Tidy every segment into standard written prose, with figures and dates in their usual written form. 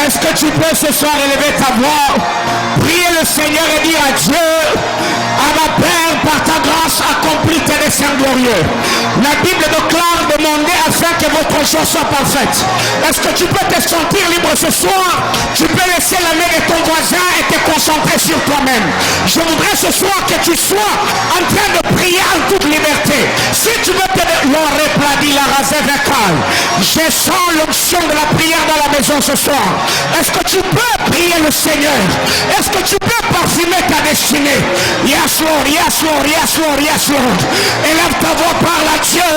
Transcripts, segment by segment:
Est-ce que tu peux ce soir élever ta voix, prier le Seigneur et dire à Dieu, à ma Père, par ta grâce, accomplis tes desseins glorieux. La Bible déclare demander afin que votre joie soit parfaite. Est-ce que tu peux te sentir libre ce soir? Tu peux laisser la main de ton voisin et te concentrer sur toi-même. Je voudrais ce soir que tu sois en train de prier en toute liberté. Si tu veux te je sens l'onction de la prière dans la maison ce soir. Est-ce que tu peux prier le Seigneur? Est-ce que tu peux parfumer ta destinée? Yes Lord, yes Lord, yes Lord, yes Lord. Élève ta voix, parle à Dieu.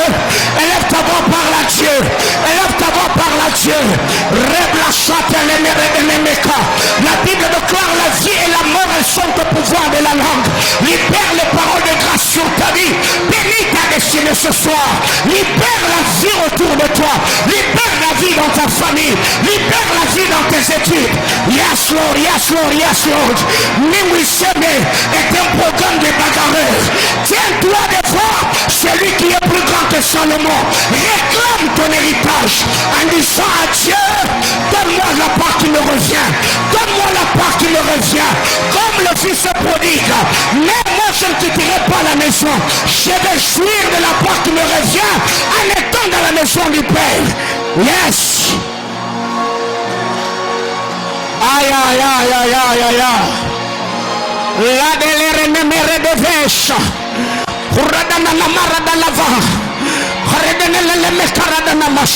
Élève ta voix, parle à Dieu. Élève ta voix, parle à Dieu. La Bible déclare la vie et la mort, elles sont au pouvoir de la langue. Libère les paroles de grâce sur ta vie. Bénis ta destinée ce soir. Libère la vie autour de toi. Libère la vie dans ta famille. Libère la vie dans tes études. Yes Lord, yes Lord, yes Lord. Niwiseme est un programme de bagarreurs. Tiens-toi devant celui qui est plus grand que Salomon. Réclame ton héritage en disant à Dieu, donne-moi la part qui me revient. Donne-moi la part qui me revient. Comme le fils prodigue. Mais moi je ne quitterai pas la maison. Je vais jouir de la part qui me revient en étant dans la maison du Père. Yes. Aïe aïe aïe aïe aïe aïe aïe. La delere ne me redevesha. Kuradana la marada lava. Haredene le mekarada namas.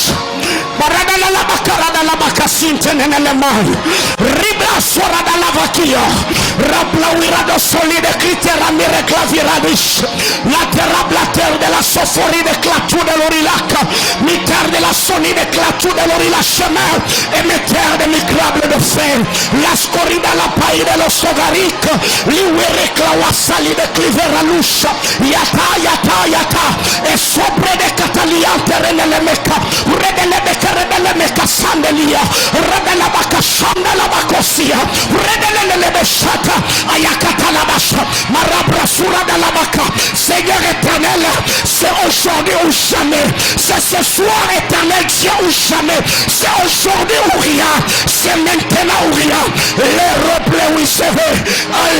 Baradana la bakarada la bakasinte nene mai. Ribla sorada la vakia. Rabla wirado solide critera mireclaviradis. La terrible terre de la sophorie de clatou de l'orilac. Mi terre de la sonie de clatou de l'orilac chemin. Et mi terre de micrable de fer. La scorida la paille de l'osogaric. Liwerekla wasali de clivera lusha. Yata yata yata. Et sobre de cataliante renele meka. Redele meka redele meka sandelia. Redele baka sandela bakosia. Redele le beshata. Ayakata la basha. Marabra sura de la baka. Seigneur éternel, c'est aujourd'hui ou jamais. C'est ce soir éternel, Dieu ou jamais. C'est aujourd'hui ou rien. C'est maintenant ou rien. Les replets où il se veut.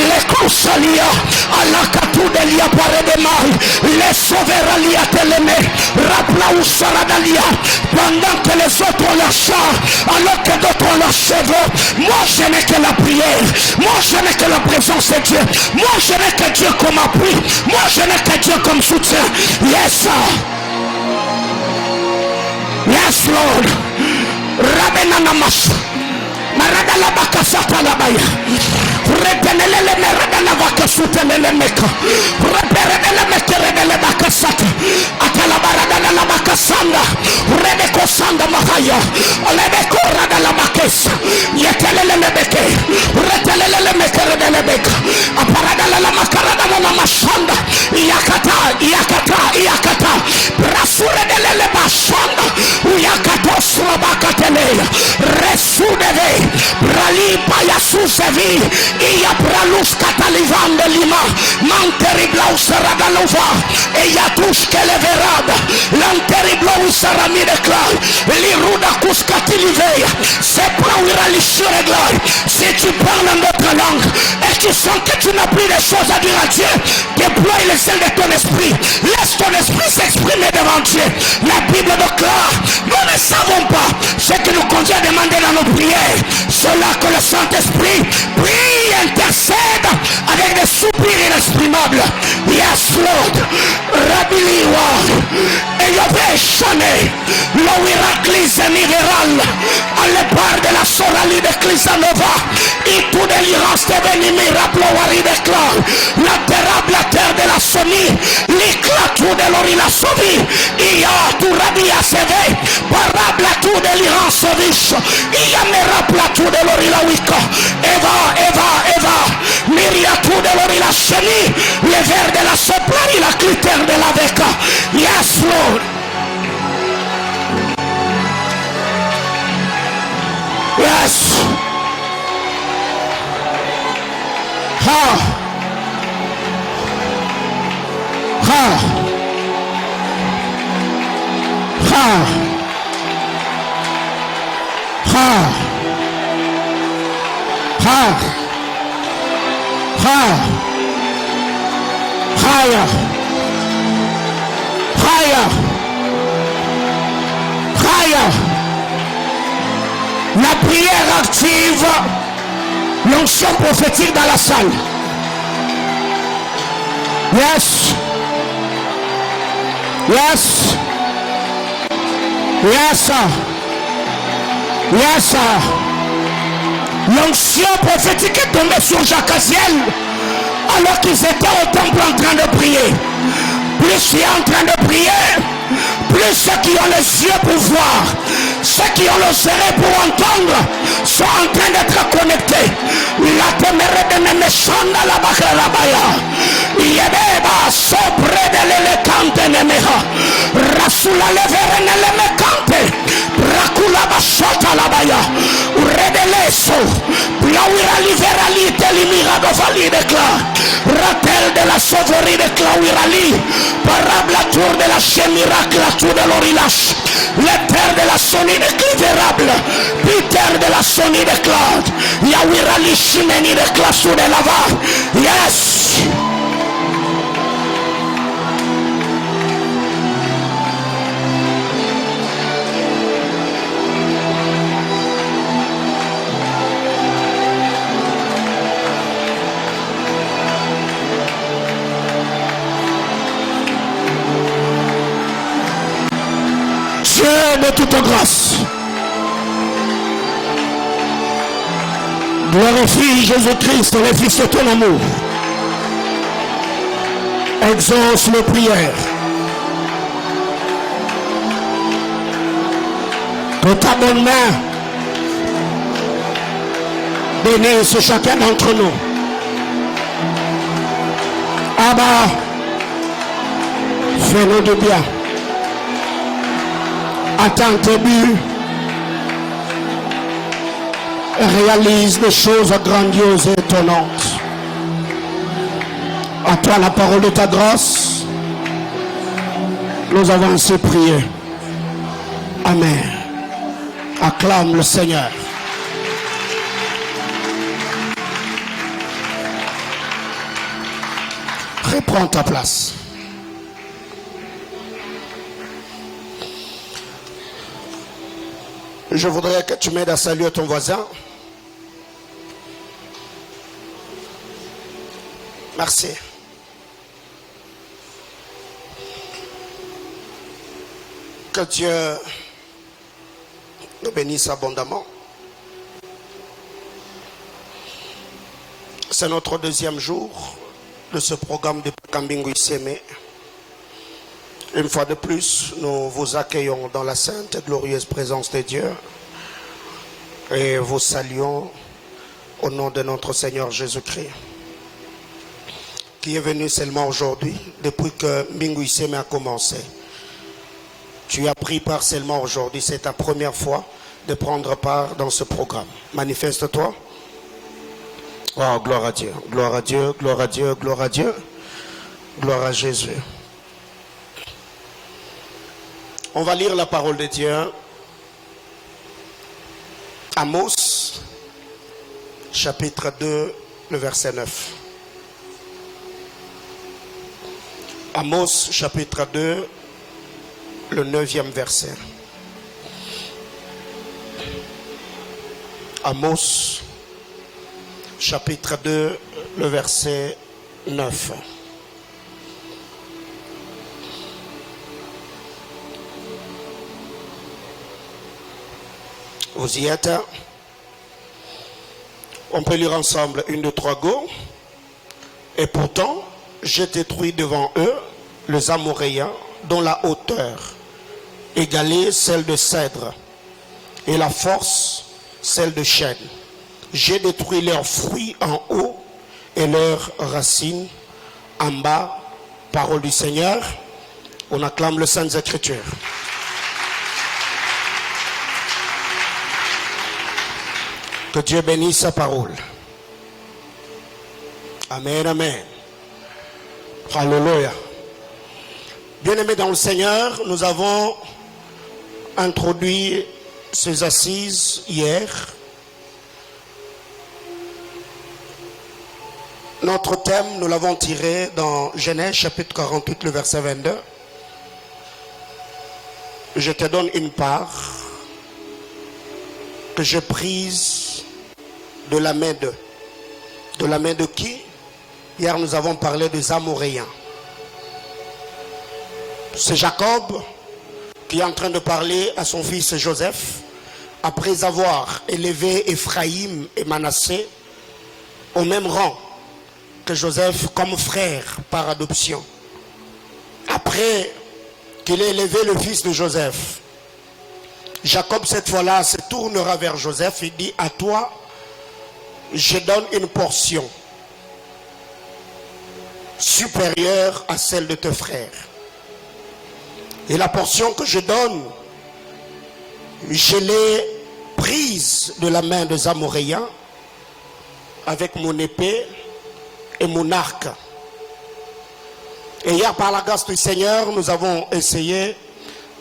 Les crusalia. À la catou de l'ia paré de mal. Les sauveralia télémé. Rapla ou saradalia. Pendant que les autres ont leur char. Alors que d'autres ont leurs cheveux. Moi je n'ai que la prière. Moi je n'ai que la présence de Dieu. Moi je n'ai que Dieu comme appui. Moi je n'ai que Dieu comme soutien. Yes sir. Yes Lord. Rabena namas. Marada la baka sata la baya. Retenele le merada la baka sutenele meka. Reperele mekerele baka sata. Atala barada la baka sanda. Rebeko sanda mahaya. Olebeko rada la bakesa. Yetelele lebeke. Retelele le mekerele lebeka. Aparada la makarada la masanda. Yakata, yakata, yakata. Brasure de le basanda. Uyakato srabakatele. Resudeve. Brali payasu sevi. Iya bralus katalivan de lima. Manteriblau saragalova. Eya tushke leverada. Lanteriblau sarami de clar. Liruda kuskatiliveya. C'est pour religieux régler. Si tu parles en d'autres langues et tu sens que tu n'as plus de choses à dire à Dieu, déploie les ailes de ton esprit. Laisse ton esprit s'exprimer devant Dieu. La Bible déclare, nous ne savons pas ce que nous convient à demander dans nos prières. Cela que le Saint-Esprit prie, intercède avec des soupirs inexprimables. Yes Lord. Rabiliwa. Et Yové Chané. L'Ouiraclis Niveral. À l'épargne de la Sorali de Clisanova. Et tout délirance de venimir à Ploari de Clan. La terrible terre de la Sonie. L'éclat tout de l'ori la Sovi. Il y a tout rabia sévé. Parable tout délirance riche. Il y a mera tout de l'ori la Wika. Eva, Eva, Eva. Myria tout de l'ori la Chénie. Les vers de la Soplari la clitère de la Veka. Yes Lord. Yes. Ha. Ha. Ha. Ha. Ha. Ha. Haya. Haya. Haya. La prière active l'onction prophétique dans la salle. Yes. Yes. Yes, sir. Yes, sir. L'onction prophétique est tombée sur Jacasiel alors qu'ils étaient au temple en train de prier. Plus il est en train de prier, plus ceux qui ont les yeux pour voir, ceux qui ont les oreilles pour entendre, sont en train d'être connectés. La téméré de mes méchants dans la bacarabaya. Yebeba sopre de l'élégante nemeha. Rasula levere nelemekante. Rakula bashota la baya. Redeleso. Blauira liberali telimira dovali de cla. Ratel de la sauverie de Clauirali. Parable la tour de la chaîne miracle, la tour de l'orilache. Les terres de la sonnie de clivérable. Peter de la sonnie de Claude. Yawirali chimeni de classou de lava. Yes. Dieu de toute grâce, glorifie Jésus-Christ, le Fils de ton amour. Exauce nos prières. Que ta bonne main bénisse chacun d'entre nous. Abba, fais-nous du bien. Attends tes buts et réalise des choses grandioses et étonnantes. À toi la parole de ta grâce. Nous avons ainsi prié. Amen. Acclame le Seigneur. Reprends ta place. Je voudrais que tu m'aides à saluer ton voisin. Merci. Que Dieu nous bénisse abondamment. C'est notre deuxième jour de ce programme de Kambingu Iseme. Une fois de plus, nous vous accueillons dans la sainte et glorieuse présence de Dieu et vous saluons au nom de notre Seigneur Jésus-Christ, qui est venu seulement aujourd'hui, depuis que Mbingu Iseme a commencé. Tu as pris part seulement aujourd'hui, c'est ta première fois de prendre part dans ce programme. Manifeste-toi. Oh, gloire à Dieu, gloire à Dieu, gloire à Dieu, gloire à Dieu, gloire à Jésus. On va lire la parole de Dieu. Amos, chapitre 2, le verset 9. Amos, chapitre 2, le 9e verset. Amos, chapitre 2, le verset 9. Vous y êtes? On peut lire ensemble 1, 2, 3, go. Et pourtant, j'ai détruit devant eux les Amoréens dont la hauteur égalait celle de cèdre et la force celle de chêne. J'ai détruit leurs fruits en haut et leurs racines en bas. Parole du Seigneur. On acclame les Saintes Écritures. Que Dieu bénisse sa parole. Amen, amen. Alléluia. Bien-aimés dans le Seigneur, nous avons introduit ces assises hier, notre thème, nous l'avons tiré dans Genèse chapitre 48, le verset 22. Je te donne une part que j'ai prise de la main de. De la main de qui? Hier, nous avons parlé des Amoréens. C'est Jacob qui est en train de parler à son fils Joseph, après avoir élevé Ephraïm et Manassé au même rang que Joseph comme frère par adoption. Après qu'il ait élevé le fils de Joseph, Jacob cette fois-là se tournera vers Joseph et dit: à toi, je donne une portion supérieure à celle de tes frères. Et la portion que je donne, je l'ai prise de la main des Amoréens avec mon épée et mon arc. Et hier, par la grâce du Seigneur, nous avons essayé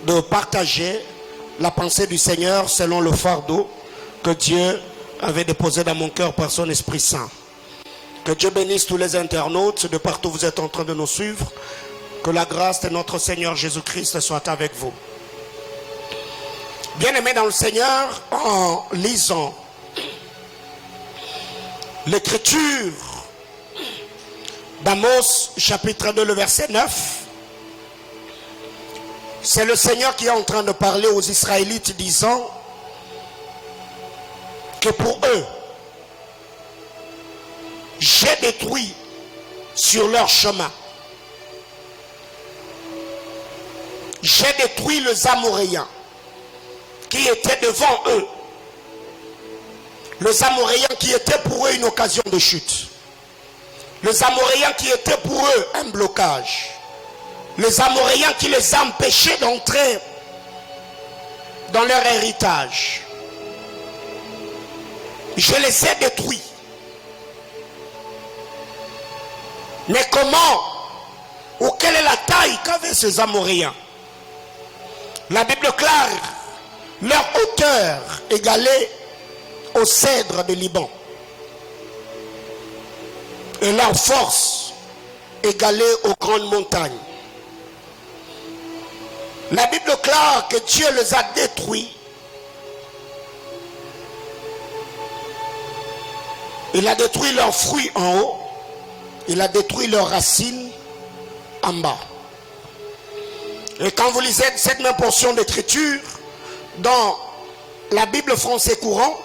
de partager la pensée du Seigneur selon le fardeau que Dieu avait déposé dans mon cœur par son Esprit Saint. Que Dieu bénisse tous les internautes de partout où vous êtes en train de nous suivre. Que la grâce de notre Seigneur Jésus-Christ soit avec vous. Bien-aimés dans le Seigneur, en lisant l'écriture d'Amos chapitre 2, le verset 9, c'est le Seigneur qui est en train de parler aux Israélites disant que pour eux, j'ai détruit sur leur chemin. J'ai détruit les Amoréens qui étaient devant eux. Les Amoréens qui étaient pour eux une occasion de chute. Les Amoréens qui étaient pour eux un blocage. Les Amoréens qui les empêchaient d'entrer dans leur héritage. Je les ai détruits. Mais comment ou quelle est la taille qu'avaient ces Amoréens? La Bible déclare leur hauteur égalée au cèdre de Liban et leur force égalée aux grandes montagnes. La Bible déclare que Dieu les a détruits. Il a détruit leurs fruits en haut. Il a détruit leurs racines en bas. Et quand vous lisez cette même portion d'écriture dans la Bible français courant,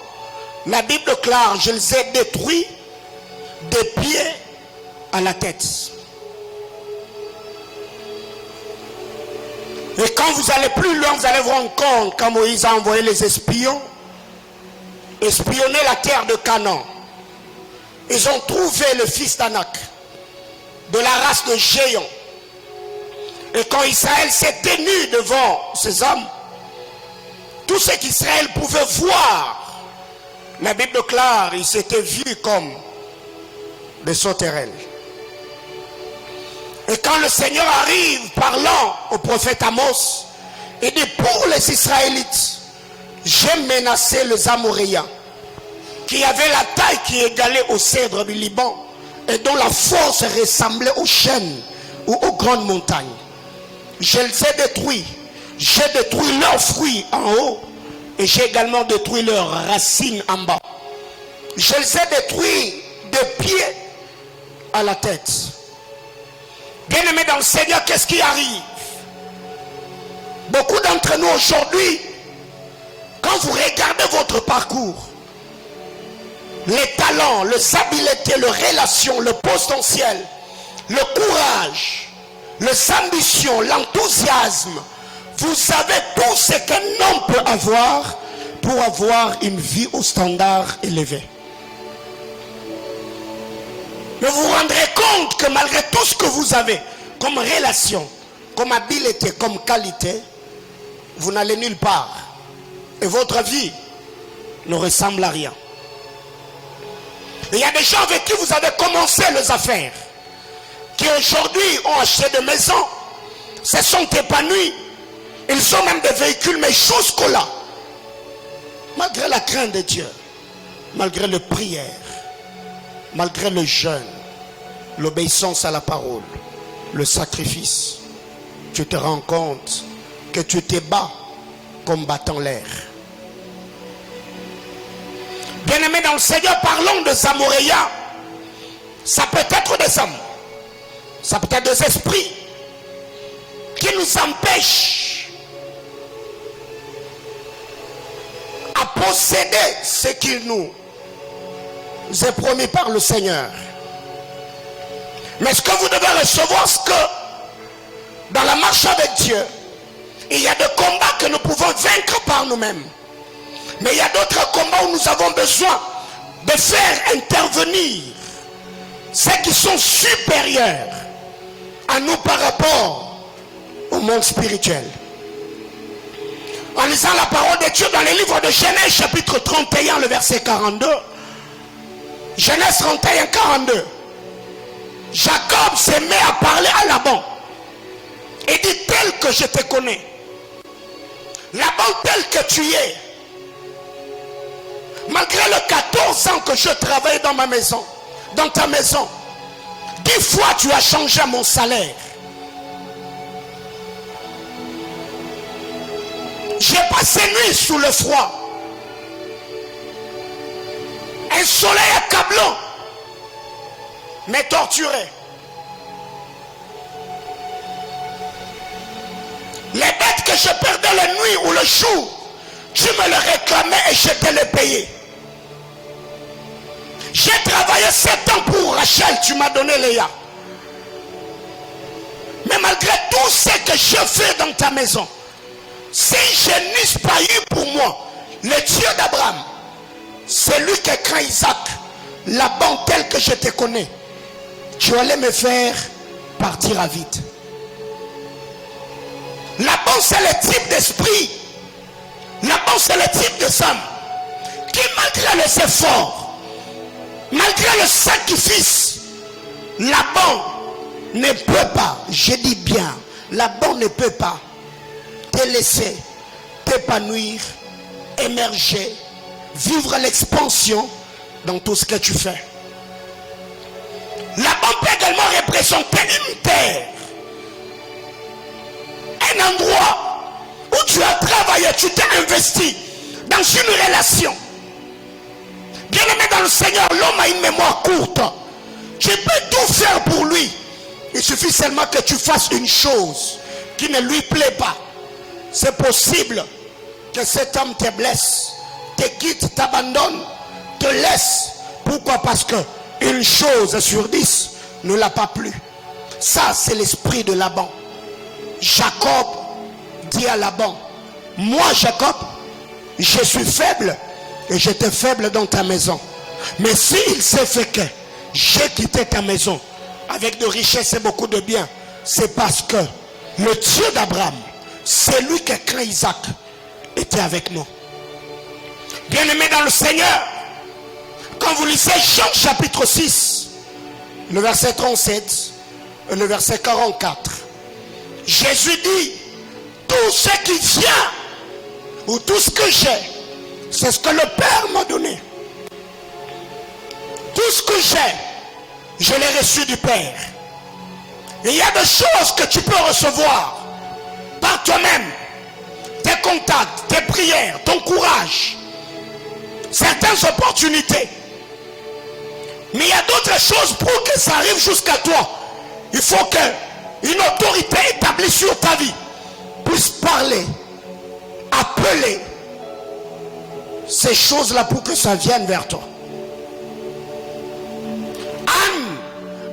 la Bible déclare: je les ai détruits des pieds à la tête. Et quand vous allez plus loin, vous allez vous rendre compte quand Moïse a envoyé les espions espionner la terre de Canaan. Ils ont trouvé le fils d'Anak, de la race de géants. Et quand Israël s'est tenu devant ces hommes, tout ce qu'Israël pouvait voir, la Bible déclare, ils s'étaient vus comme des sauterelles. Et quand le Seigneur arrive parlant au prophète Amos, il dit: pour les Israélites, j'ai menacé les Amoréens, qui avaient la taille qui égalait au cèdre du Liban, et dont la force ressemblait aux chênes ou aux grandes montagnes. Je les ai détruits. J'ai détruit leurs fruits en haut, et j'ai également détruit leurs racines en bas. Je les ai détruits de pieds à la tête. Bien-aimés dans le Seigneur, qu'est-ce qui arrive? Beaucoup d'entre nous aujourd'hui, quand vous regardez votre parcours, les talents, les habiletés, les relations, le potentiel, le courage, les ambitions, l'enthousiasme, vous savez tout ce qu'un homme peut avoir pour avoir une vie au standard élevé. Mais vous vous rendrez compte que malgré tout ce que vous avez comme relation, comme habileté, comme qualité, vous n'allez nulle part. Et votre vie ne ressemble à rien. Il y a des gens avec qui vous avez commencé les affaires, qui aujourd'hui ont acheté des maisons, se sont épanouis, ils ont même des véhicules, mais jusqu'au là, Malgré la crainte de Dieu, malgré les prières, malgré le jeûne, l'obéissance à la parole, le sacrifice, tu te rends compte que tu te bats comme battant l'air. Bien-aimés dans le Seigneur, parlons de Zamoréa. Ça peut être des hommes, ça peut être des esprits qui nous empêchent à posséder ce qu'il nous est promis par le Seigneur. Mais ce que vous devez recevoir, c'est que dans la marche avec Dieu, il y a des combats que nous pouvons vaincre par nous-mêmes. Mais il y a d'autres combats où nous avons besoin de faire intervenir ceux qui sont supérieurs à nous par rapport au monde spirituel. En lisant la parole de Dieu dans les livres de Genèse chapitre 31, le verset 42. Genèse 31, 42. Jacob se met à parler à Laban et dit: tel que je te connais, Laban, tel que tu es, malgré les 14 ans que je travaille dans ma maison, dans ta maison, 10 fois tu as changé mon salaire. J'ai passé nuit sous le froid, un soleil accablant m'est torturé. Les bêtes que je perdais la nuit ou le jour, tu me les réclamais et je te les payais. J'ai travaillé 7 ans pour Rachel, tu m'as donné Léa. Mais malgré tout ce que je fais dans ta maison, si je n'eusse pas eu pour moi le Dieu d'Abraham, celui qui craint Isaac, Laban tel que je te connais, tu allais me faire partir à vide. Laban, c'est le type d'esprit, Laban, c'est le type de femme qui, malgré les efforts, malgré le sacrifice, Laban ne peut pas, je dis bien, Laban ne peut pas te laisser t'épanouir, émerger, vivre l'expansion dans tout ce que tu fais. Laban peut également représenter une terre, un endroit où tu as travaillé, tu t'es investi dans une relation. Bien-aimé dans le Seigneur, l'homme a une mémoire courte. Tu peux tout faire pour lui. Il suffit seulement que tu fasses une chose qui ne lui plaît pas. C'est possible que cet homme te blesse, te quitte, t'abandonne, te laisse. Pourquoi? Parce que une chose sur 10 ne l'a pas plu. Ça, c'est l'esprit de Laban. Jacob dit à Laban: moi Jacob, je suis faible et j'étais faible dans ta maison. Mais s'il s'est fait que j'ai quitté ta maison avec de richesses et beaucoup de biens, c'est parce que le Dieu d'Abraham, c'est lui qui craint Isaac, était avec nous. Bien-aimés dans le Seigneur, quand vous lisez Jean chapitre 6, le verset 37 et le verset 44, Jésus dit: tout ce qui vient ou tout ce que j'ai, c'est ce que le Père m'a donné. Tout ce que j'ai, je l'ai reçu du Père. Et il y a des choses que tu peux recevoir par toi-même, tes contacts, tes prières, ton courage, certaines opportunités. Mais il y a d'autres choses pour que ça arrive jusqu'à toi. Il faut qu'une autorité établie sur ta vie puisse parler, appeler ces choses-là pour que ça vienne vers toi. Anne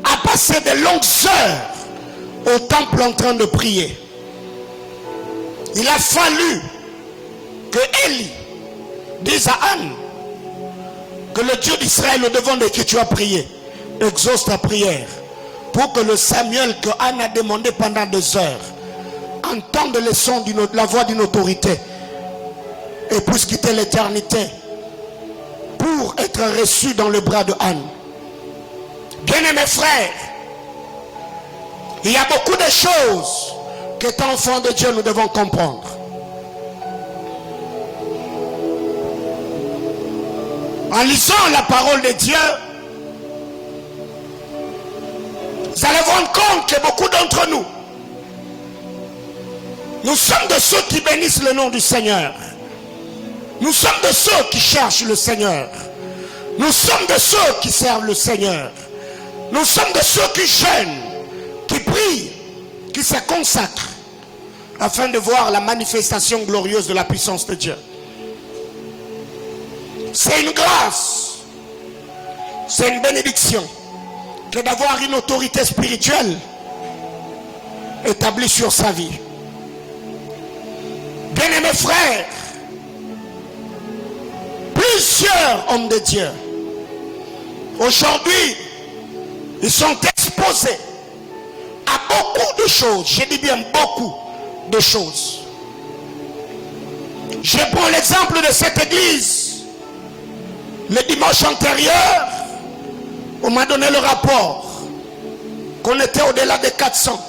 a passé de longues heures au temple en train de prier. Il a fallu que Élie dise à Anne que le Dieu d'Israël, au devant de qui tu as prié, exauce ta prière, pour que le Samuel que Anne a demandé pendant 2 heures entende le son la voix d'une autorité et puisse quitter l'éternité pour être reçu dans le bras de Anne. Bien-aimés frères, il y a beaucoup de choses qu'étant enfants de Dieu nous devons comprendre. En lisant la parole de Dieu, vous allez vous rendre compte que beaucoup d'entre nous, nous sommes de ceux qui bénissent le nom du Seigneur. Nous sommes de ceux qui cherchent le Seigneur. Nous sommes de ceux qui servent le Seigneur. Nous sommes de ceux qui jeûnent, qui prient, qui se consacrent afin de voir la manifestation glorieuse de la puissance de Dieu. C'est une grâce, c'est une bénédiction que d'avoir une autorité spirituelle établie sur sa vie. Bien-aimés frères, plusieurs hommes de Dieu aujourd'hui, ils sont exposés à beaucoup de choses. Je dis bien beaucoup de choses. Je prends l'exemple de cette église. Le dimanche antérieur, on m'a donné le rapport qu'on était au-delà de 400.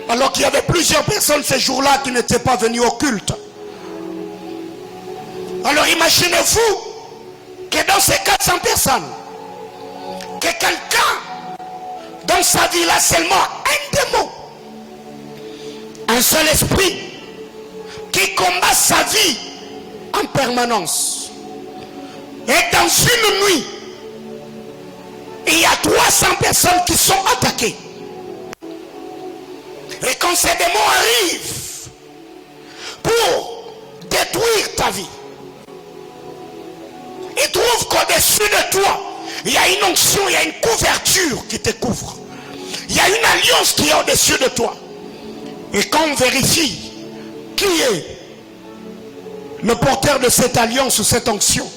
Alors qu'il y avait plusieurs personnes ce jour-là qui n'étaient pas venues au culte. Alors imaginez-vous que dans ces 400 personnes, que quelqu'un dans sa vie a seulement un démon, un seul esprit qui combat sa vie en permanence. Et dans une nuit, il y a 300 personnes qui sont attaquées. Et quand ces démons arrivent pour détruire ta vie, ils trouvent qu'au-dessus de toi, il y a une onction, il y a une couverture qui te couvre. Il y a une alliance qui est au-dessus de toi. Et quand on vérifie qui est le porteur de cette alliance ou cette onction,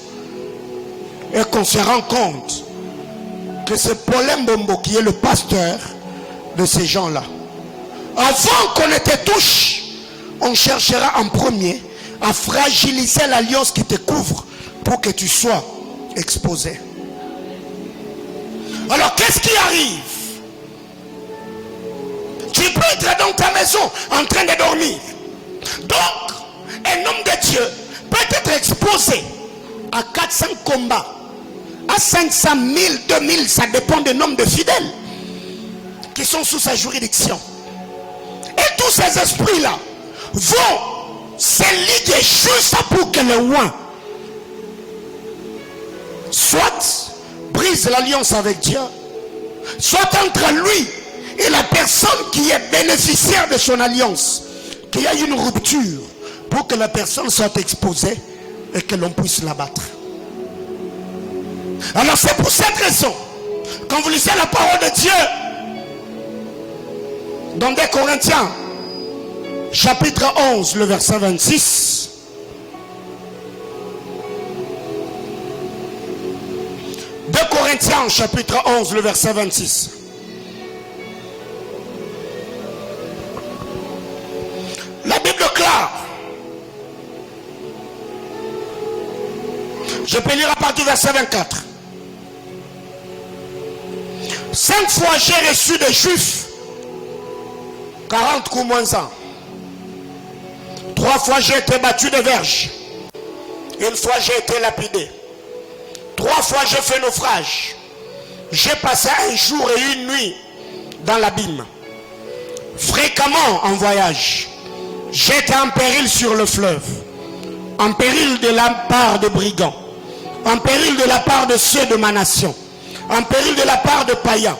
et qu'on se rend compte que c'est Paulin Bombo qui est le pasteur de ces gens-là. Avant qu'on ne te touche, on cherchera en premier à fragiliser l'alliance qui te couvre pour que tu sois exposé. Alors qu'est-ce qui arrive? Tu peux être dans ta maison en train de dormir. Donc, un homme de Dieu peut être exposé à 400 combats, à 500 000, 2000, ça dépend des nombres de fidèles qui sont sous sa juridiction. Et tous ces esprits-là vont se liguer juste pour que le roi soit brise l'alliance avec Dieu, soit entre lui et la personne qui est bénéficiaire de son alliance, qu'il y ait une rupture pour que la personne soit exposée et que l'on puisse l'abattre. Alors c'est pour cette raison, quand vous lisez la parole de Dieu, dans 2 Corinthiens, chapitre 11, le verset 26, 2 Corinthiens, chapitre 11, le verset 26. La Bible clare. Je peux lire à partir du verset 24. 5 fois j'ai reçu des Juifs 40 coups moins 1. 3 fois j'ai été battu de verge. 1 fois j'ai été lapidé. 3 fois j'ai fait naufrage. J'ai passé un jour et une nuit dans l'abîme. Fréquemment en voyage. J'étais en péril sur le fleuve. En péril de la part de brigands. En péril de la part de ceux de ma nation. En péril de la part de païens.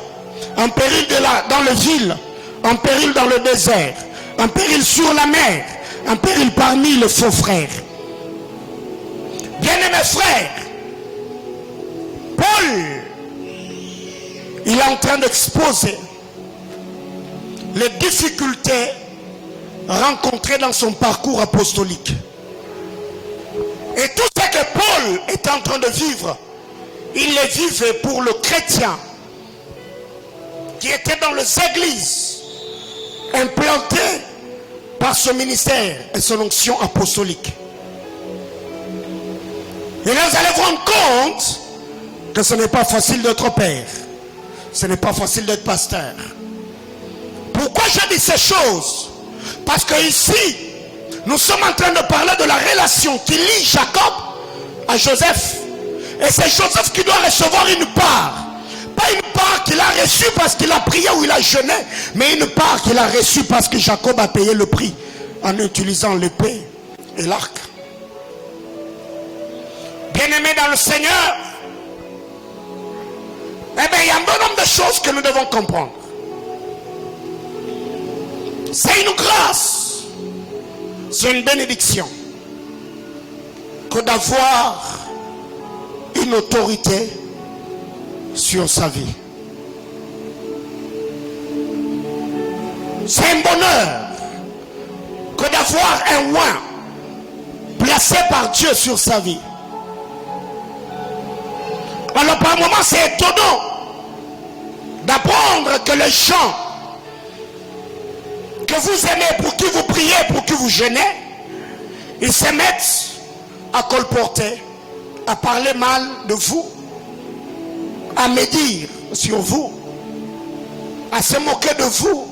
En péril dans le ville. En péril dans le désert. En péril sur la mer. En péril parmi les faux frères. Bien-aimés frères, Paul, il est en train d'exposer les difficultés rencontrées dans son parcours apostolique. Et tout ce que Paul est en train de vivre, il le vivait pour le chrétien qui était dans les églises implantées par ce ministère et son onction apostolique. Et là, vous allez vous rendre compte que ce n'est pas facile d'être père. Ce n'est pas facile d'être pasteur. Pourquoi je dis ces choses? Parce que ici, nous sommes en train de parler de la relation qui lie Jacob à Joseph. Et c'est Joseph qui doit recevoir une part. Pas une part qu'il a reçue parce qu'il a prié ou il a jeûné, mais une part qu'il a reçue parce que Jacob a payé le prix en utilisant l'épée et l'arc. Bien-aimés dans le Seigneur, eh bien, il y a un bon nombre de choses que nous devons comprendre. C'est une grâce, c'est une bénédiction que d'avoir une autorité sur sa vie. C'est un bonheur que d'avoir un oint placé par Dieu sur sa vie. Alors par moments c'est étonnant d'apprendre que les gens que vous aimez, pour qui vous priez, pour qui vous jeûnez, ils se mettent à colporter, à parler mal de vous, à médire sur vous, à se moquer de vous,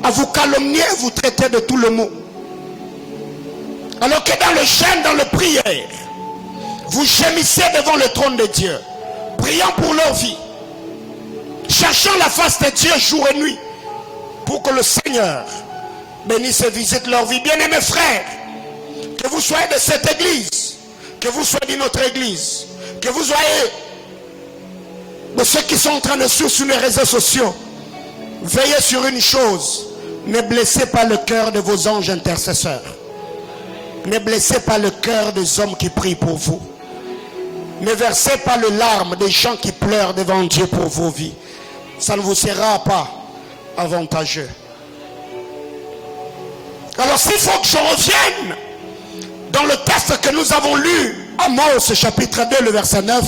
à vous calomnier, vous traiter de tout le mot. Alors que dans le jeûne, dans la prière, vous gémissez devant le trône de Dieu, priant pour leur vie, cherchant la face de Dieu jour et nuit, pour que le Seigneur bénisse et visite leur vie. Bien-aimés frères, que vous soyez de cette église, que vous soyez d'une autre église, que vous soyez de ceux qui sont en train de suivre sur les réseaux sociaux, veillez sur une chose: ne blessez pas le cœur de vos anges intercesseurs. Ne blessez pas le cœur des hommes qui prient pour vous. Ne versez pas les larmes des gens qui pleurent devant Dieu pour vos vies. Ça ne vous sera pas avantageux. Alors s'il faut que je revienne dans le texte que nous avons lu, Amos chapitre 2 le verset 9,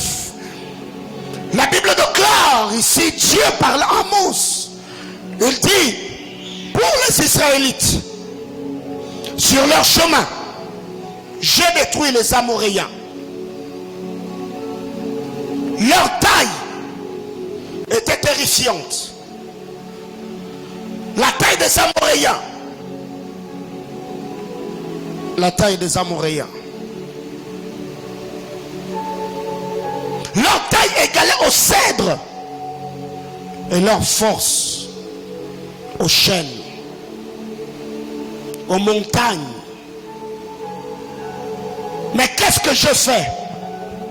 la Bible déclare ici, Dieu parle à Amos, il dit: pour les Israélites, sur leur chemin, j'ai détruit les Amoréens. Leur taille était terrifiante. La taille des Amoréens. La taille des Amoréens. Leur taille égalait au cèdre. Et leur force aux chênes, aux montagnes. Mais qu'est-ce que je fais?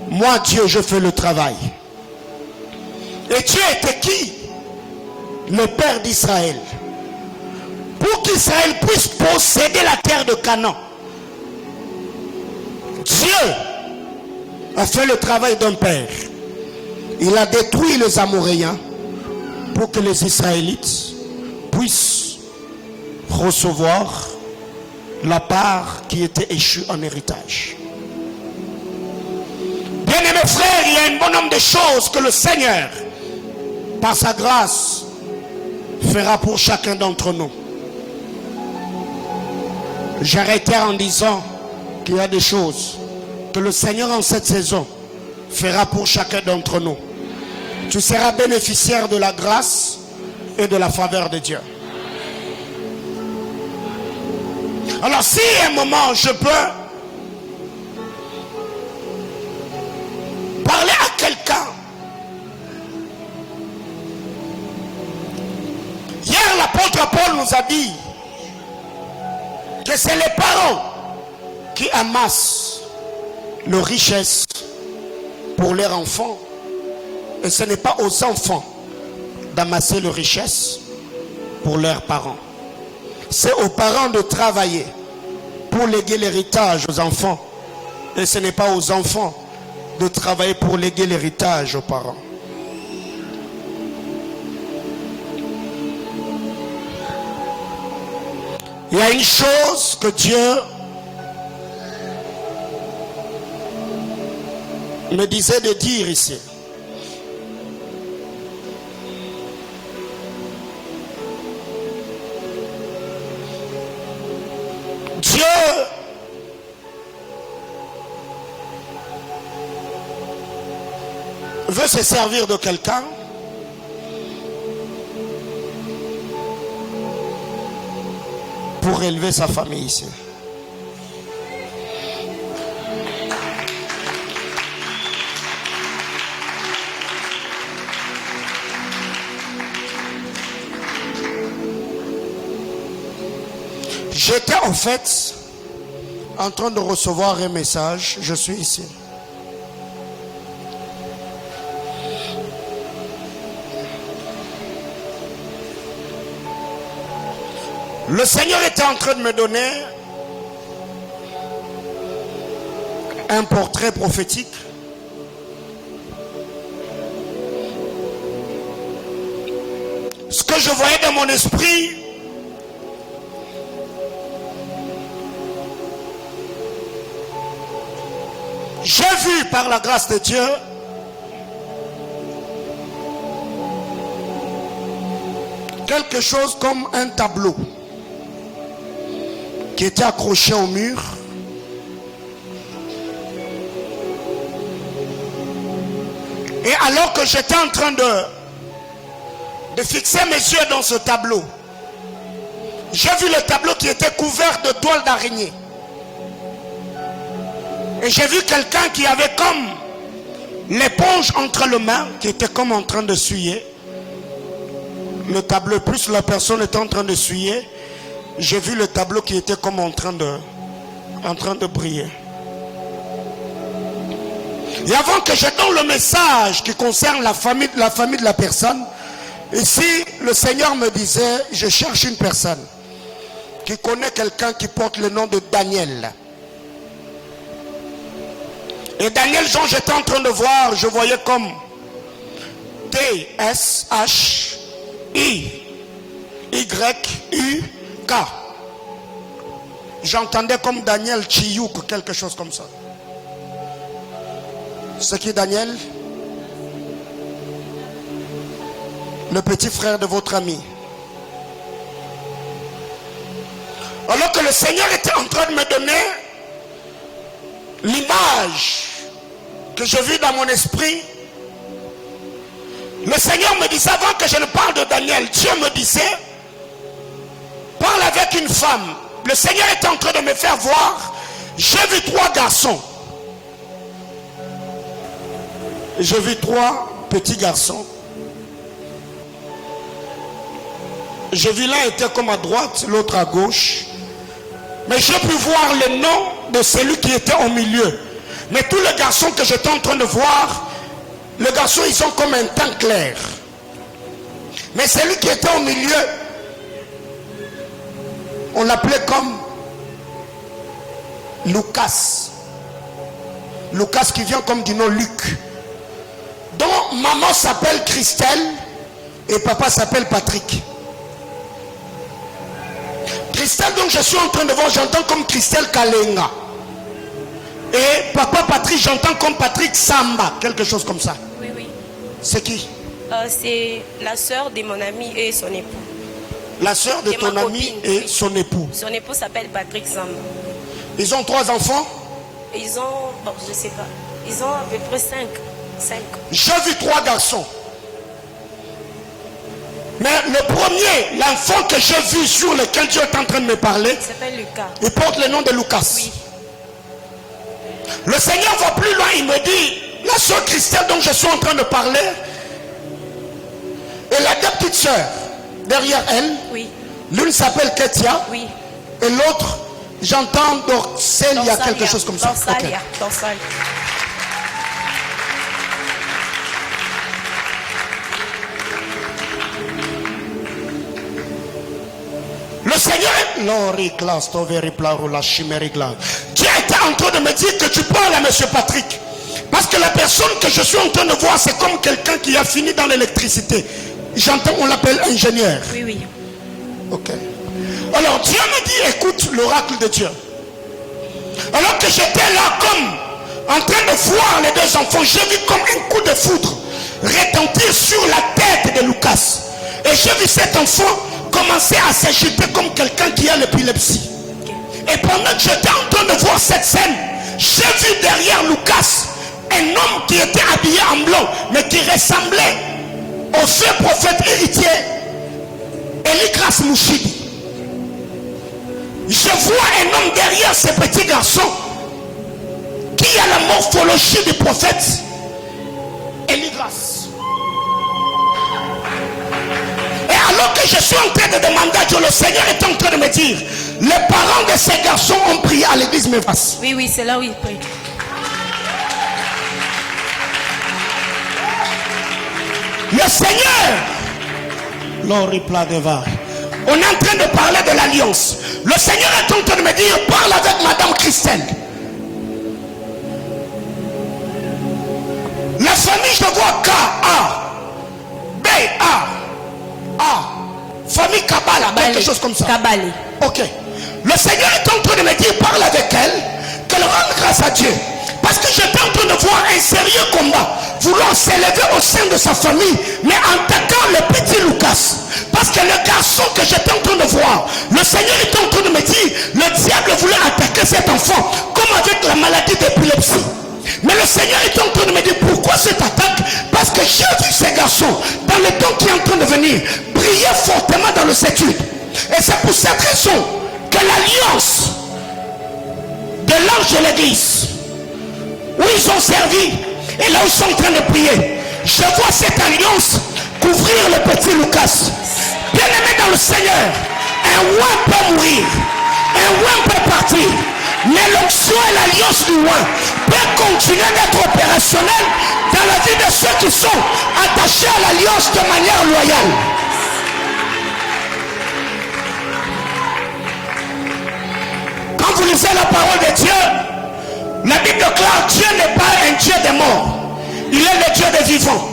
Moi, Dieu, je fais le travail. Et Dieu était qui? Le Père d'Israël. Pour qu'Israël puisse posséder la terre de Canaan, Dieu a fait le travail d'un père. Il a détruit les Amoréens pour que les Israélites puissent recevoir la part qui était échue en héritage. Bien-aimés frères, il y a un bon nombre de choses que le Seigneur, par sa grâce, fera pour chacun d'entre nous. J'arrêtais en disant qu'il y a des choses que le Seigneur en cette saison fera pour chacun d'entre nous. Tu seras bénéficiaire de la grâce et de la faveur de Dieu. Alors si à un moment je peux parler à quelqu'un. Hier l'apôtre Paul nous a dit que c'est les parents qui amassent leurs richesses pour leurs enfants. Et ce n'est pas aux enfants d'amasser leurs richesses pour leurs parents. C'est aux parents de travailler pour léguer l'héritage aux enfants. Et ce n'est pas aux enfants de travailler pour léguer l'héritage aux parents. Il y a une chose que Dieu me disait de dire ici. Dieu veut se servir de quelqu'un pour élever sa famille ici. J'étais en fait en train de recevoir un message. Je suis ici. Le Seigneur était en train de me donner un portrait prophétique. Ce que je voyais dans mon esprit, j'ai vu par la grâce de Dieu quelque chose comme un tableau qui était accroché au mur. Et alors que j'étais en train de fixer mes yeux dans ce tableau, j'ai vu le tableau qui était couvert de toiles d'araignée. Et j'ai vu quelqu'un qui avait comme l'éponge entre les mains, qui était comme en train de suyer le tableau. Plus la personne était en train de suyer, j'ai vu le tableau qui était comme en train de briller. Et avant que je donne le message qui concerne la famille de la personne, ici le Seigneur me disait, je cherche une personne qui connaît quelqu'un qui porte le nom de Daniel. Et Daniel, Jean, j'étais en train de voir, je voyais comme D-S-H-I-Y-U-K. J'entendais comme Daniel Chiyuk, quelque chose comme ça. C'est qui Daniel? Le petit frère de votre ami. Alors que le Seigneur était en train de me donner l'image que j'ai vue dans mon esprit, le Seigneur me disait, avant que je ne parle de Daniel, Dieu me disait, parle avec une femme. Le Seigneur était en train de me faire voir, j'ai vu 3 garçons. J'ai vu 3 petits garçons. J'ai vu l'un était comme à droite, l'autre à gauche. Mais j'ai pu voir le nom de celui qui était au milieu. Mais tous les garçons que j'étais en train de voir, les garçons ils ont comme un teint clair. Mais celui qui était au milieu, on l'appelait comme Lucas. Lucas qui vient comme du nom Luc. Donc maman s'appelle Christelle et papa s'appelle Patrick. Christelle, donc je suis en train de voir, j'entends comme Christelle Kalenga. Et papa Patrick, j'entends comme Patrick Samba, quelque chose comme ça. Oui, oui. C'est qui? C'est la sœur de mon ami et son époux. La sœur de ton ami et son époux. Son époux s'appelle Patrick Samba. Ils ont 3 enfants? Ils ont, bon, je sais pas, ils ont à peu près 5. J'ai vu 3 garçons. Mais le premier, l'enfant que j'ai vu sur lequel Dieu est en train de me parler, il s'appelle Lucas. Il porte le nom de Lucas. Oui. Le Seigneur va plus loin, il me dit, la sœur Christelle dont je suis en train de parler, elle a 2 petites sœurs derrière elle. Oui. L'une s'appelle Ketia. Oui. Et l'autre, j'entends Dorcelia, quelque chose comme ça. Dorsalia. Okay. Dorsalia. Le Seigneur, Dieu était en train de me dire que tu parles à monsieur Patrick. Parce que la personne que je suis en train de voir, c'est comme quelqu'un qui a fini dans l'électricité. J'entends, on l'appelle ingénieur. Oui, oui. Ok. Alors Dieu me dit, écoute l'oracle de Dieu. Alors que j'étais là comme en train de voir les 2 enfants, j'ai vu comme un coup de foudre retentir sur la tête de Lucas. Et j'ai vu cet enfant commencer à s'agiter comme quelqu'un qui a l'épilepsie. Et pendant que j'étais en train de voir cette scène, j'ai vu derrière Lucas un homme qui était habillé en blanc, mais qui ressemblait au fait prophète héritier Eligras Mouchidi. Je vois un homme derrière ces petits garçons qui a la morphologie du prophète Eligras. Et alors que je suis en train de demander à Dieu, le Seigneur est en train de me dire, Les parents de ces garçons ont prié à l'église Mévas. Oui, oui, c'est là où il prie. Le Seigneur, on est en train de parler de l'alliance. Le Seigneur est en train de me dire, parle avec Madame Christelle. La famille, je vois K-A, B-A, famille Kabbalah, quelque chose comme ça. Kabbalah. Ok. Le Seigneur est en train de me dire, parle avec elle, qu'elle rende grâce à Dieu. Parce que j'étais en train de voir un sérieux combat, vouloir s'élever au sein de sa famille, mais en attaquant le petit Lucas. Parce que le garçon que j'étais en train de voir, le Seigneur était en train de me dire, le diable voulait attaquer cet enfant, comme avec la maladie d'épilepsie. Mais le Seigneur est en train de me dire, pourquoi cette attaque? Parce que j'ai vu ces garçons, dans le temps qui est en train de venir, briller fortement dans le séculier. Et c'est pour cette raison que l'alliance de l'ange de l'église, où ils ont servi, et là où ils sont en train de prier, je vois cette alliance couvrir le petit Lucas. Bien aimé dans le Seigneur, un roi peut mourir, un roi peut partir, mais l'onction et l'alliance du roi peut continuer d'être opérationnelle dans la vie de ceux qui sont attachés à l'alliance de manière loyale. Quand vous lisez la parole de Dieu, la Bible déclare, Dieu n'est pas un Dieu des morts, il est le Dieu des vivants.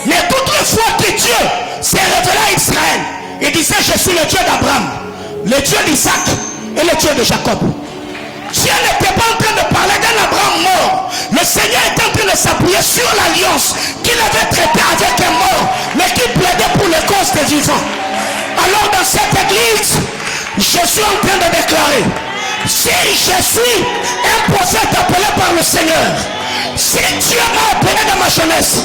Mais toutes les fois que Dieu s'est révélé à Israël, il disait, je suis le Dieu d'Abraham, le Dieu d'Isaac et le Dieu de Jacob. Dieu n'était pas en train de parler d'un Abraham mort. Le Seigneur était en train de s'appuyer sur l'alliance qu'il avait traitée avec un mort, mais qui plaidait pour les causes des vivants. Alors dans cette église, je suis en train de déclarer, si je suis un prophète appelé par le Seigneur, si Dieu m'a appelé dans ma jeunesse,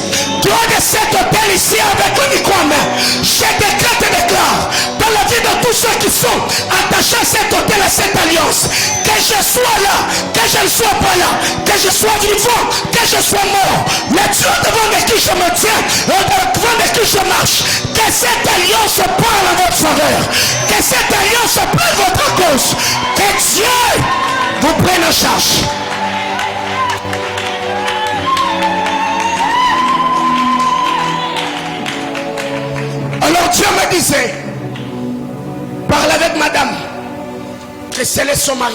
toi de cet hôtel ici avec le micro en main, je décrète et déclare dans la vie de tous ceux qui sont attachés à cet hôtel, à cette alliance, que je sois là, que je ne sois pas là, que je sois vivant, que je sois mort, le Dieu devant qui je me tiens, devant qui je marche, que cette alliance parle en votre faveur, que cette alliance prenne votre cause, que Dieu vous prenne en charge. Alors Dieu me disait, parle avec madame, que c'est son mari,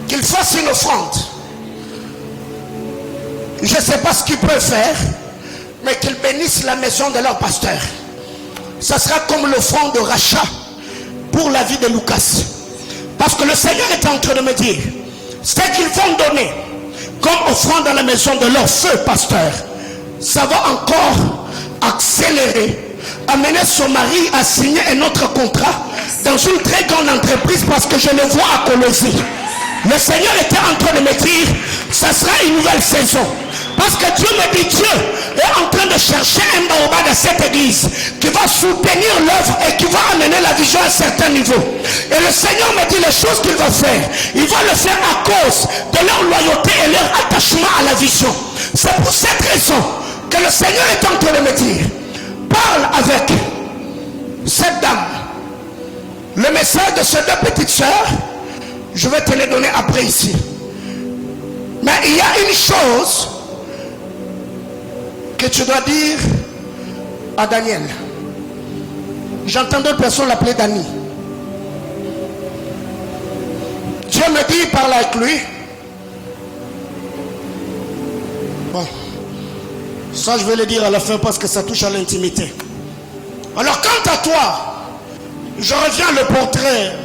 qu'il fasse une offrande. Je ne sais pas ce qu'il peut faire, mais qu'il bénisse la maison de leur pasteur. Ça sera comme l'offrande de rachat pour la vie de Lucas. Parce que le Seigneur est en train de me dire, ce qu'ils vont donner comme offrande dans la maison de leur feu pasteur, ça va encore accélérer, amener son mari à signer un autre contrat dans une très grande entreprise, parce que je le vois à Colosie. Le Seigneur était en train de me dire, ça sera une nouvelle saison. Parce que Dieu me dit, Dieu est en train de chercher un baobab dans cette église qui va soutenir l'œuvre et qui va amener la vision à un certain niveau. Et le Seigneur me dit les choses qu'il va faire. Il va le faire à cause de leur loyauté et leur attachement à la vision. C'est pour cette raison que le Seigneur est en train de me dire, parle avec cette dame. Le message de ces deux petites sœurs, je vais te les donner après ici. Mais il y a une chose que tu dois dire à Daniel. J'entends d'autres personnes l'appeler Dani. Dieu me dit, parle avec lui. Bon, ça je vais le dire à la fin parce que ça touche à l'intimité. Alors quant à toi, je reviens le portrait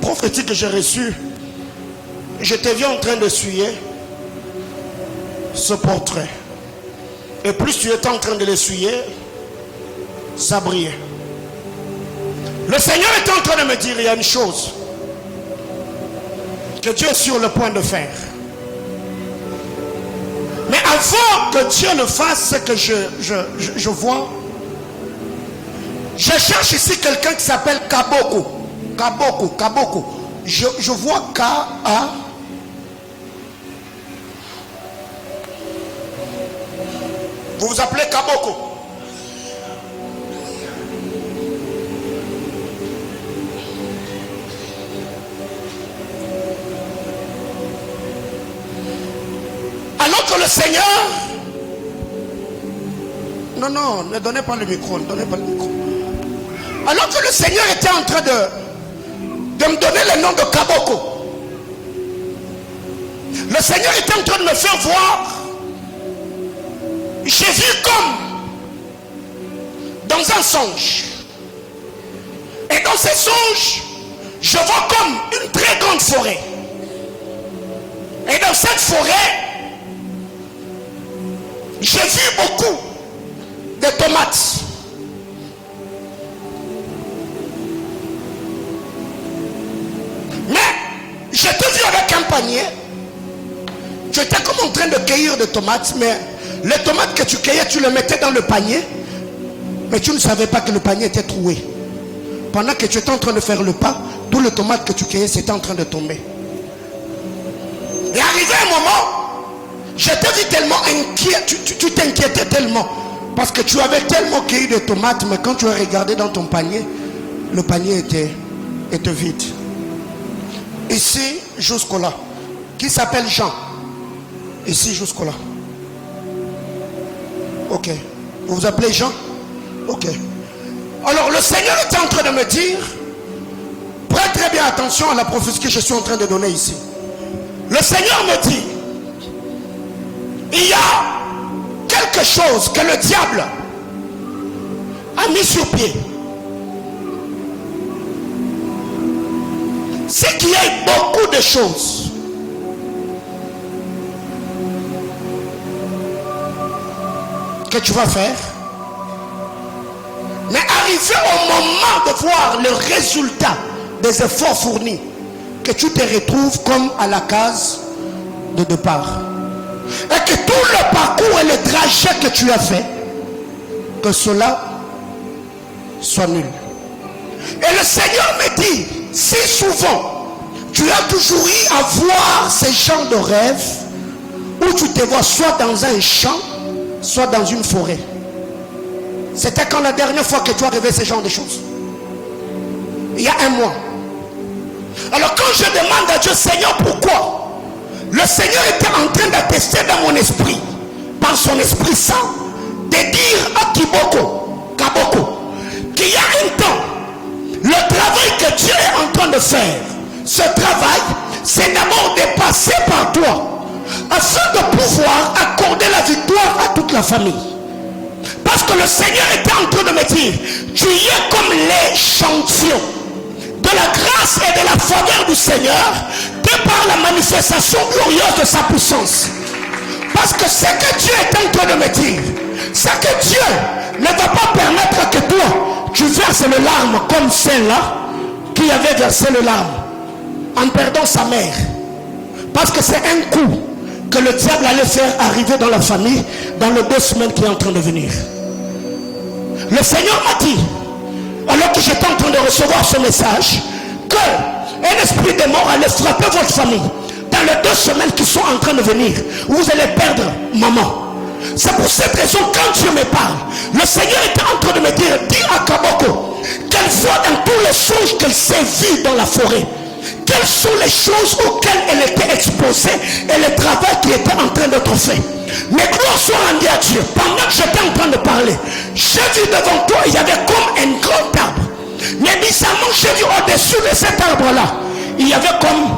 prophétique que j'ai reçu. Je te viens en train de suyer ce portrait. Et plus tu étais en train de l'essuyer, ça brillait. Le Seigneur est en train de me dire, il y a une chose que Dieu est sur le point de faire. Mais avant que Dieu ne fasse ce que je vois, je cherche ici quelqu'un qui s'appelle Kaboko. Kaboko. Je vois K-A. Vous vous appelez Kaboko. le Seigneur... Non, ne donnez pas le micro, ne donnez pas le micro. Alors que le Seigneur était en train de me donner le nom de Kaboko. Le Seigneur était en train de me faire voir. J'ai vu comme dans un songe. Et dans ces songes, je vois comme une très grande forêt. Et dans cette forêt, j'ai vu beaucoup de tomates. Mais j'étais vu avec un panier. J'étais comme en train de cueillir des tomates, mais les tomates que tu cueillais, tu les mettais dans le panier, mais tu ne savais pas que le panier était troué. Pendant que tu étais en train de faire le pas, tous les tomates que tu cueillais, c'était en train de tomber. Et arrivé un moment, j'étais vu tellement inquiet, tu t'inquiétais tellement, parce que tu avais tellement cueilli de tomates, mais quand tu as regardé dans ton panier, le panier était vide. Ici, jusqu'au là. Qui s'appelle Jean? Ici, jusqu'au là. Ok. Vous vous appelez Jean? Ok. Alors, le Seigneur était en train de me dire, prête très bien attention à la prophétie que je suis en train de donner ici. Le Seigneur me dit, il y a quelque chose que le diable a mis sur pied. C'est qu'il y a beaucoup de choses que tu vas faire, mais arrivé au moment de voir le résultat des efforts fournis, que tu te retrouves comme à la case de départ, et que tout le parcours et le trajet que tu as fait, que cela soit nul. Et le Seigneur me dit, si souvent tu as toujours eu à voir ces genres de rêves où tu te vois soit dans un champ, soit dans une forêt. C'était quand la dernière fois que tu as rêvé ce genre de choses? Il y a un mois. Alors quand je demande à Dieu, Seigneur, pourquoi? Le Seigneur était en train d'attester dans mon esprit, par son Esprit Saint, de dire à Kaboko, qu'il y a un temps, le travail que Dieu est en train de faire, ce travail, c'est d'abord de passer par toi, afin de pouvoir accorder la victoire à toute la famille. Parce que le Seigneur était en train de me dire, tu y es comme l'échantillon de la grâce et de la faveur du Seigneur, de par la manifestation glorieuse de sa puissance. Parce que ce que Dieu est en train de me dire, c'est que Dieu ne va pas permettre que toi, tu verses les larmes comme celle-là qui avait versé les larmes en perdant sa mère. Parce que c'est un coup que le diable allait faire arriver dans la famille dans les 2 semaines qui est en train de venir. Le Seigneur m'a dit, alors que j'étais en train de recevoir ce message, qu'un esprit de mort allait frapper votre famille dans les 2 semaines qui sont en train de venir. Vous allez perdre maman. C'est pour cette raison, quand Dieu me parle, le Seigneur était en train de me dire, dis à Kaboko qu'elle voit dans tous les songes qu'elle s'est vue dans la forêt, quelles sont les choses auxquelles elle était exposée et le travail qui était en train d'être fait. Mais gloire soit rendue à Dieu. Pendant que j'étais en train de parler, j'ai vu devant toi, il y avait comme un grand arbre. Mais bizarrement, j'ai vu au-dessus de cet arbre-là, il y avait comme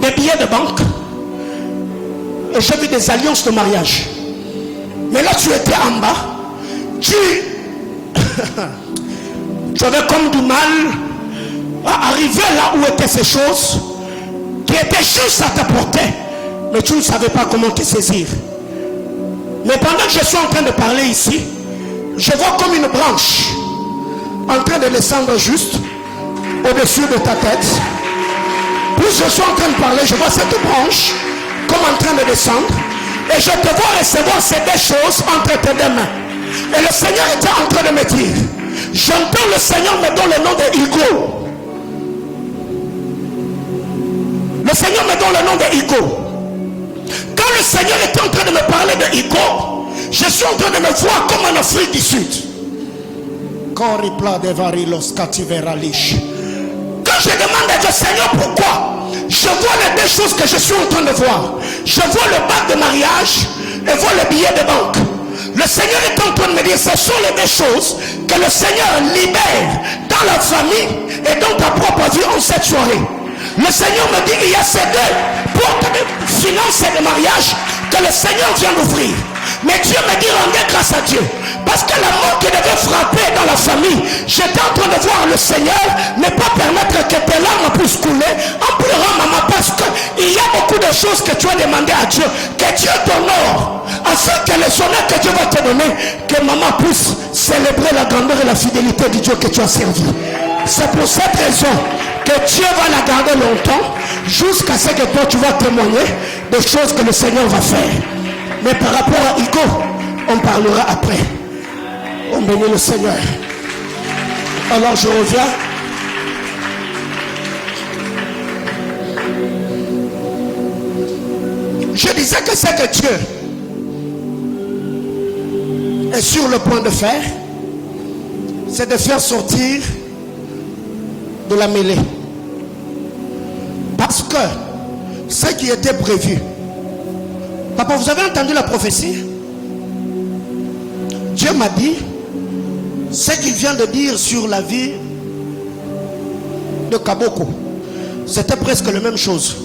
des billets de banque. Et j'ai vu des alliances de mariage. Mais là, tu étais en bas. Tu avais comme du mal à arriver là où étaient ces choses qui étaient juste à ta portée, mais tu ne savais pas comment te saisir. Mais pendant que je suis en train de parler ici, je vois comme une branche en train de descendre juste au-dessus de ta tête. Puis je suis en train de parler, je vois cette branche comme en train de descendre, et je te vois recevoir ces 2 choses entre tes 2 mains. Et le Seigneur était en train de me dire, j'entends le Seigneur me donne le nom de Hugo. Le Seigneur me donne le nom de Hugo. Quand le Seigneur était en train de me parler de Hugo, je suis en train de me voir comme en Afrique du Sud. Quand je demande à Dieu, Seigneur, pourquoi je vois les deux choses que je suis en train de voir. Je vois le bac de mariage et vois le billet de banque. Le Seigneur est en train de me dire, ce sont les deux choses que le Seigneur libère dans la famille et dans ta propre vie en cette soirée. Le Seigneur me dit qu'il y a ces deux portes de finances et de mariage que le Seigneur vient d'ouvrir. Mais Dieu me dit, rendez grâce à Dieu. Parce que la mort qui devait frapper dans la famille, j'étais en train de voir le Seigneur ne pas permettre que tes larmes puissent couler en pleurant, maman, parce qu'il y a beaucoup de choses que tu as demandé à Dieu, que Dieu t'honore, afin que les honneurs que Dieu va te donner, que maman puisse célébrer la grandeur et la fidélité du Dieu que tu as servi. C'est pour cette raison que Dieu va la garder longtemps, jusqu'à ce que toi tu vas témoigner des choses que le Seigneur va faire. Mais par rapport à Hugo, on parlera après. On bénit le Seigneur. Alors je reviens. Je disais que ce que Dieu est sur le point de faire, c'est de faire sortir de la mêlée. Parce que ce qui était prévu, papa, vous avez entendu la prophétie? Dieu m'a dit ce qu'il vient de dire sur la vie de Kaboko. C'était presque la même chose,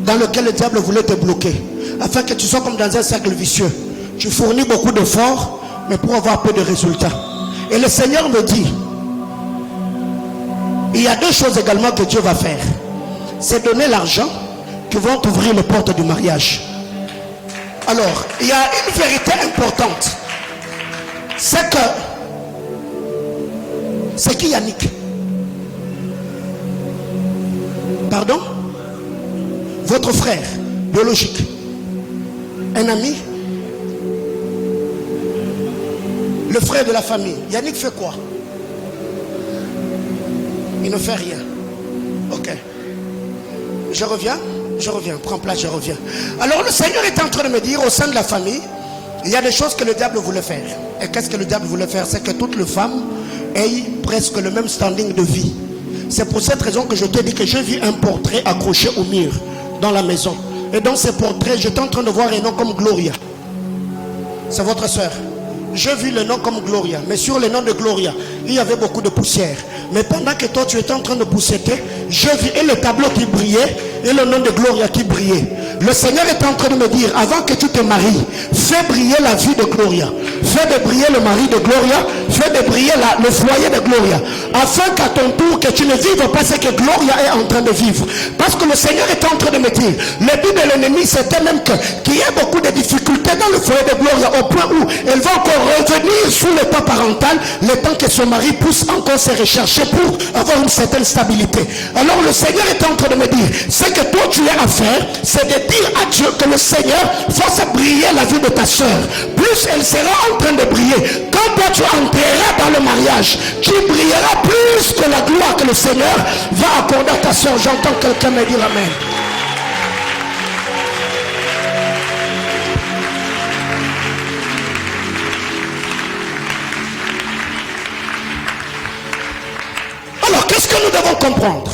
dans lequel le diable voulait te bloquer, afin que tu sois comme dans un cercle vicieux. Tu fournis beaucoup d'efforts, mais pour avoir peu de résultats. Et le Seigneur me dit, il y a deux choses également que Dieu va faire. C'est donner l'argent qui vont t'ouvrir les portes du mariage. Alors, il y a une vérité importante. C'est que, c'est qui Yannick? Pardon? Votre frère biologique, un ami, le frère de la famille. Yannick fait quoi? Il ne fait rien. Ok. Je reviens, prends place, je reviens. Alors le Seigneur est en train de me dire, au sein de la famille, il y a des choses que le diable voulait faire. Et qu'est-ce que le diable voulait faire? C'est que toutes les femmes aient presque le même standing de vie. C'est pour cette raison que je te dis que j'ai vu un portrait accroché au mur dans la maison. Et dans ce portrait, j'étais en train de voir un nom comme Gloria. C'est votre soeur. J'ai vu le nom comme Gloria. Mais sur le nom de Gloria, il y avait beaucoup de poussière. Mais pendant que toi tu étais en train de pousseter, j'ai vu et le tableau qui brillait et le nom de Gloria qui brillait. Le Seigneur est en train de me dire, avant que tu te maries, fais briller la vie de Gloria, fais de briller le mari de Gloria, fais de briller le foyer de Gloria, afin qu'à ton tour que tu ne vives pas ce que Gloria est en train de vivre. Parce que le Seigneur est en train de me dire, le but de l'ennemi c'était même qu'il y ait beaucoup de difficultés dans le foyer de Gloria, au point où elle va encore revenir sous l'état parental, le temps que son mari puisse encore se rechercher pour avoir une certaine stabilité. Alors le Seigneur est en train de me dire, ce que toi tu as à faire, c'est de dire à Dieu que le Seigneur fasse briller la vie de ta soeur. Plus elle sera en train de briller, quand toi tu entreras dans le mariage, tu brilleras plus que la gloire que le Seigneur va accorder à ta soeur. J'entends quelqu'un me dire amen. Alors, qu'est-ce que nous devons comprendre?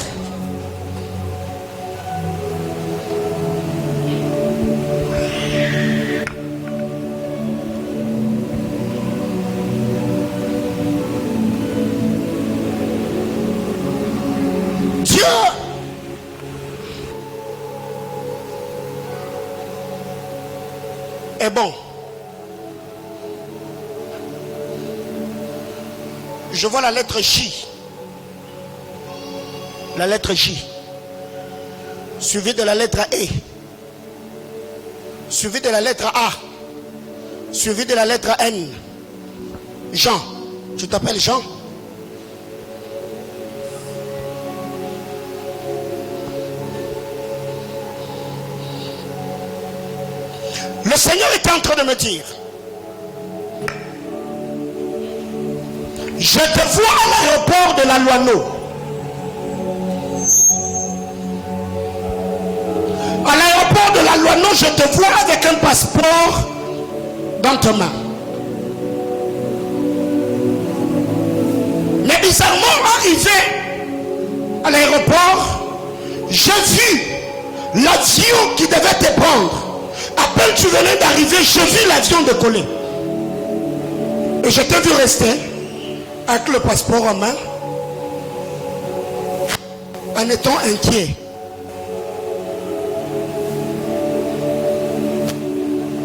Dieu est bon. Je vois la lettre J. La lettre J, suivi de la lettre E, suivi de la lettre A, suivi de la lettre N. Jean, tu t'appelles Jean? Le Seigneur est en train de me dire, je te vois à l'aéroport de la Loano. À l'aéroport de la Loano, je te vois avec un passeport dans ta main. Mais bizarrement, arrivé à l'aéroport, j'ai vu l'avion qui devait te prendre. À peine tu venais d'arriver, j'ai vu l'avion décoller. Et je t'ai vu rester avec le passeport en main, en étant inquiet.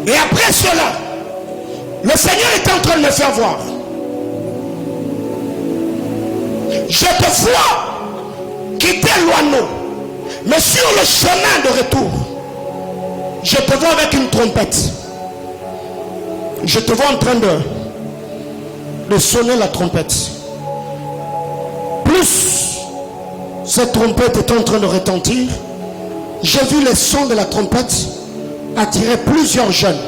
Et après cela, le Seigneur est en train de me faire voir. Je te vois quitter Loano, mais sur le chemin de retour, je te vois avec une trompette. Je te vois en train de sonner la trompette. Plus cette trompette est en train de retentir, j'ai vu les sons de la trompette attirer plusieurs jeunes.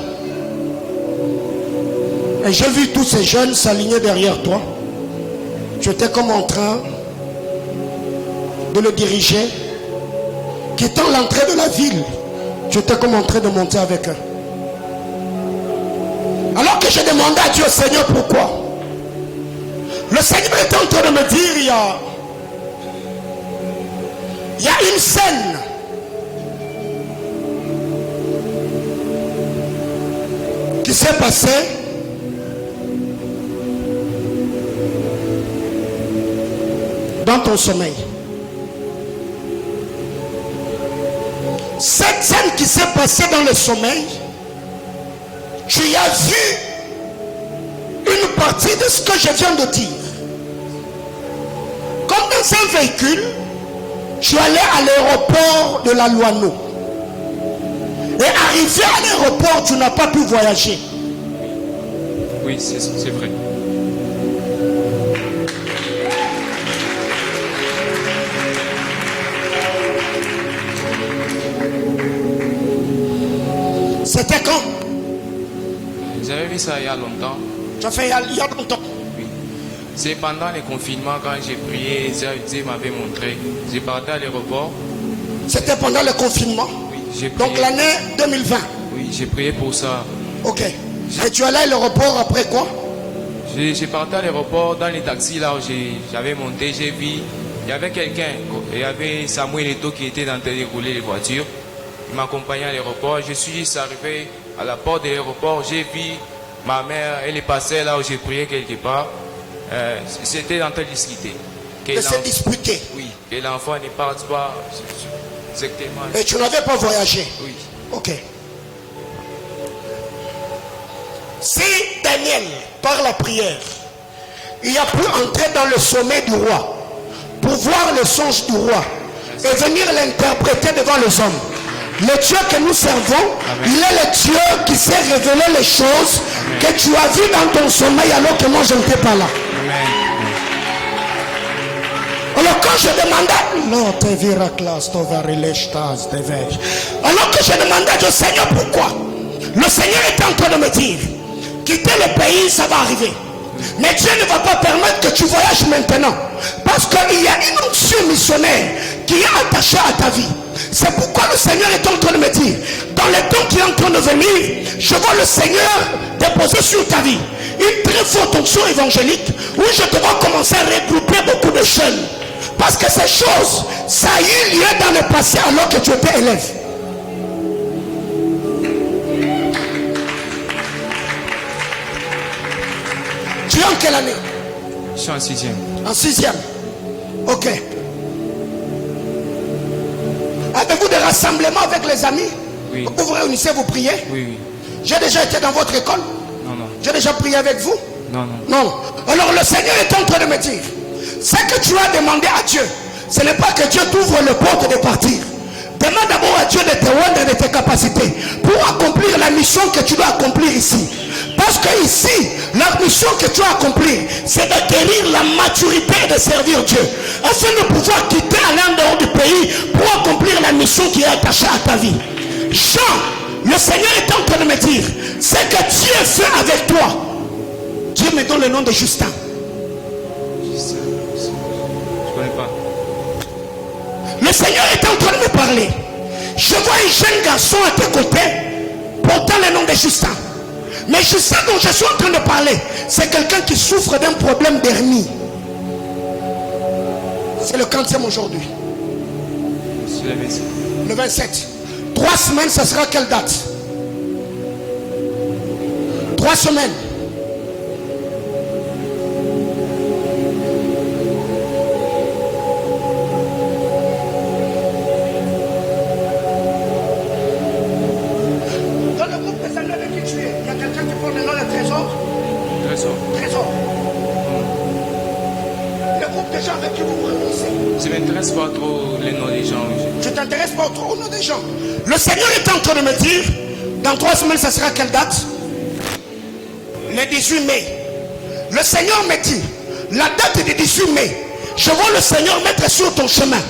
Et j'ai vu tous ces jeunes s'aligner derrière toi. Tu étais comme en train de le diriger. Quittant l'entrée de la ville, tu étais comme en train de monter avec eux. Alors que j'ai demandé à Dieu, Seigneur, pourquoi? Le Seigneur était en train de me dire, il y a une scène qui s'est passée dans ton sommeil. Cette scène qui s'est passée dans le sommeil, tu y as vu une partie de ce que je viens de dire. Comme dans un véhicule, tu allais à l'aéroport de la Loano. Et arrivé à l'aéroport, tu n'as pas pu voyager. Oui, c'est vrai. C'était quand? J'avais vu ça il y a longtemps. Tu as fait il y a longtemps. Oui. C'est pendant les confinements quand j'ai prié, Dieu m'avait montré. J'ai parti à l'aéroport. C'était pendant le confinement? Oui, j'ai prié. Donc l'année 2020? Oui, j'ai prié pour ça. Ok. Et tu allais à l'aéroport après quoi? J'ai parti à l'aéroport dans les taxis là où j'avais monté, j'ai vu. Il y avait quelqu'un, il y avait Samuel Eto qui était en train de rouler les voitures. Il m'accompagnait à l'aéroport. Je suis juste arrivé à la porte de l'aéroport. J'ai vu ma mère, elle est passée là où j'ai prié quelque part. C'était en train de discuter. De se disputer? Oui, que l'enfant ne parte pas. Exactement. Et tu n'avais pas voyagé? Oui. Ok. Si Daniel, par la prière, il a pu entrer dans le sommet du roi pour voir le songe du roi et venir l'interpréter devant les hommes, le Dieu que nous servons, Amen. Il est le Dieu qui sait révéler les choses Amen. Que tu as vues dans ton sommeil alors que moi je n'étais pas là. Amen. Alors quand je demandais, alors que je demandais à Dieu, Seigneur, pourquoi? Le Seigneur est en train de me dire, quitter le pays, ça va arriver. Mais Dieu ne va pas permettre que tu voyages maintenant. Parce qu'il y a une onction missionnaire qui est attachée à ta vie. C'est pourquoi le Seigneur est en train de me dire, dans le temps qui est en train de venir, je vois le Seigneur déposer sur ta vie une très forte onction évangélique où je te vois commencer à regrouper beaucoup de jeunes. Parce que ces choses, ça a eu lieu dans le passé alors que tu étais élève. Tu es en quelle année? Je suis en 6e. En 6e. Ok. Avez-vous des rassemblements avec les amis? Oui. Vous vous réunissez, vous priez? Oui, oui. J'ai déjà été dans votre école? Non, non. J'ai déjà prié avec vous? Non, non. Non. Alors le Seigneur est en train de me dire, ce que tu as demandé à Dieu, ce n'est pas que Dieu t'ouvre le porte de partir. Demande d'abord à Dieu de te rendre de tes capacités pour accomplir la mission que tu dois accomplir ici. Parce que ici, la mission que tu dois accomplir, c'est d'acquérir la maturité de servir Dieu. Afin de pouvoir quitter à l'endroit du pays pour accomplir la mission qui est attachée à ta vie. Jean, le Seigneur est en train de me dire, ce que Dieu fait avec toi, Dieu me donne le nom de Justin. Justin, je connais pas. Le Seigneur est en train de me parler. Je vois un jeune garçon à tes côtés portant le nom de Justin. Mais Justin dont je suis en train de parler, c'est quelqu'un qui souffre d'un problème d'hernie. C'est le 40e aujourd'hui. C'est le 27. Le 27. 3 semaines, ça sera quelle date? 3 semaines. Dans le groupe des amis avec qui tu es, il y a quelqu'un qui prend le nom de Trésor? Trésor. Le groupe des gens avec qui vous vous réunissez. Je ne m'intéresse pas trop les noms des gens. Je ne t'intéresse pas trop au nom des gens. Le Seigneur est en train de me dire, dans 3 semaines, ça sera quelle date? Le 18 mai. Le Seigneur me dit, la date du 18 mai, je vois le Seigneur mettre sur ton chemin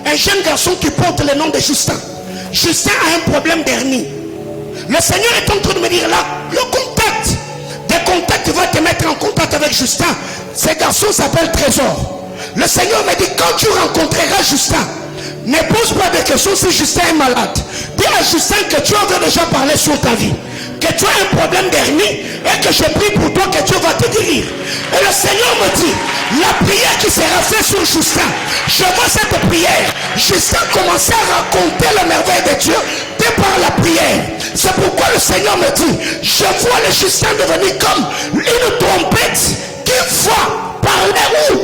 un jeune garçon qui porte le nom de Justin. Justin a un problème d'hernie. Le Seigneur est en train de me dire là, le contact, des contacts va te mettre en contact avec Justin. Ce garçon s'appelle Trésor. Le Seigneur me dit, quand tu rencontreras Justin, ne pose pas de questions si Justin est malade. Dis à Justin que tu as déjà parlé sur ta vie, que tu as un problème d'hernie et que je prie pour toi que Dieu va te guérir. Et le Seigneur me dit, la prière qui sera faite sur Justin, je vois cette prière. Justin commençait à raconter la merveille de Dieu de par la prière. C'est pourquoi le Seigneur me dit, je vois le Justin devenir comme une trompette qui va parler ou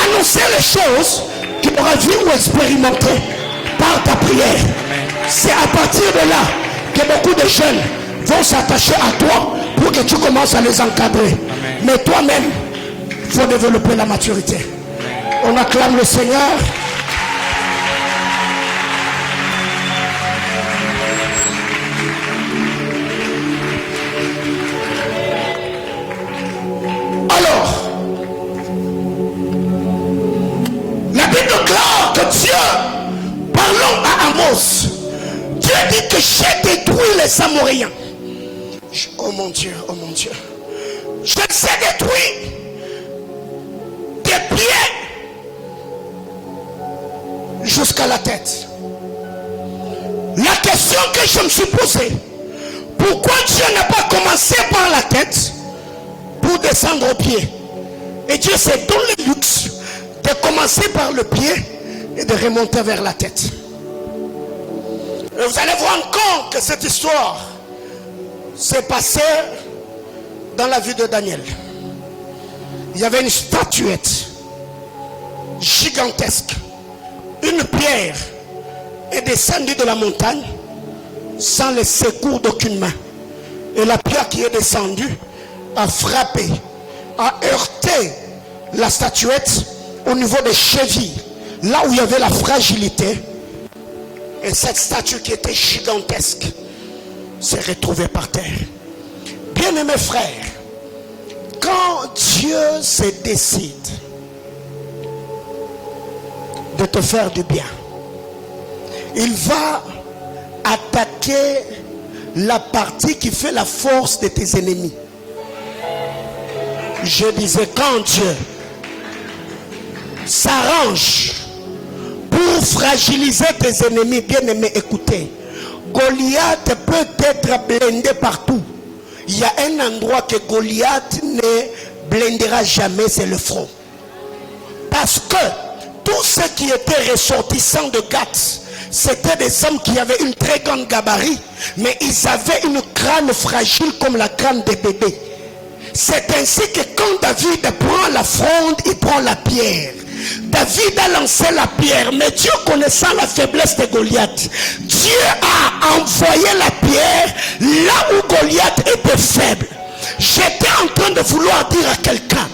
annoncer les choses qu'il aura vu ou expérimenté par ta prière. C'est à partir de là que beaucoup de jeunes vont s'attacher à toi pour que tu commences à les encadrer. Mais toi-même, il faut développer la maturité. On acclame le Seigneur. Alors, la Bible déclare que Dieu, parlons à Amos, Dieu dit que j'ai détruit les Amoréens. Oh mon Dieu, oh mon Dieu. Je les ai détruits des pieds jusqu'à la tête. La question que je me suis posée, pourquoi Dieu n'a pas commencé par la tête pour descendre au pied? Et Dieu s'est donné le luxe de commencer par le pied et de remonter vers la tête. Et vous allez voir encore que cette histoire s'est passée dans la vie de Daniel. Il y avait une statuette gigantesque. Une pierre est descendue de la montagne sans le secours d'aucune main. Et la pierre qui est descendue a frappé, a heurté la statuette au niveau des chevilles, là où il y avait la fragilité. Et cette statue qui était gigantesque s'est retrouvée par terre. Bien-aimés frères, quand Dieu se décide de te faire du bien, il va attaquer la partie qui fait la force de tes ennemis. Je disais, quand Dieu s'arrange pour fragiliser tes ennemis, bien-aimés, écoutez, Goliath peut être blindé partout. Il y a un endroit que Goliath ne blindera jamais, c'est le front. Parce que tous ceux qui étaient ressortissants de Gath, c'était des hommes qui avaient une très grande gabarit, mais ils avaient une crâne fragile comme la crâne des bébés. C'est ainsi que quand David prend la fronde, il prend la pierre. David a lancé la pierre, mais Dieu, connaissant la faiblesse de Goliath, Dieu a envoyé la pierre là où Goliath était faible. J'étais en train de vouloir dire à quelqu'un,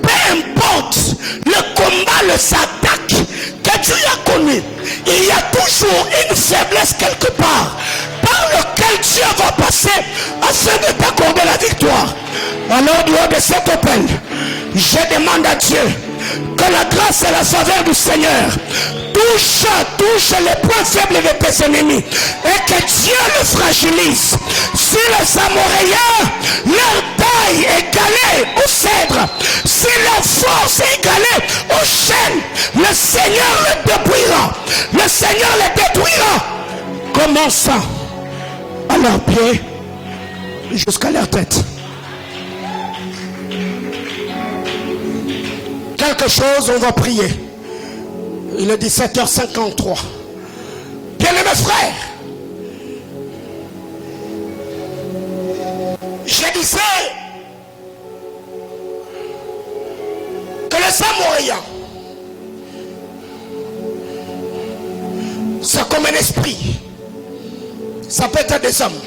peu importe le combat, le attaque que Dieu a connu, il y a toujours une faiblesse quelque part par lequel Dieu va passer afin de t'accorder la victoire. Alors, du haut de cet appel, je demande à Dieu que la grâce et la faveur du Seigneur touche les points faibles de tes ennemis et que Dieu les fragilise. Si les Amoréens, leur taille est égalée au cèdre, si leur force est égalée aux chênes, le Seigneur les dépouillera. Le Seigneur les détruira, commençant à leurs pieds jusqu'à leur tête. Quelque chose, on va prier. Il est 17h53. Bien-aimés frères, je disais que les Amoréens, c'est comme un esprit. Ça peut être des hommes,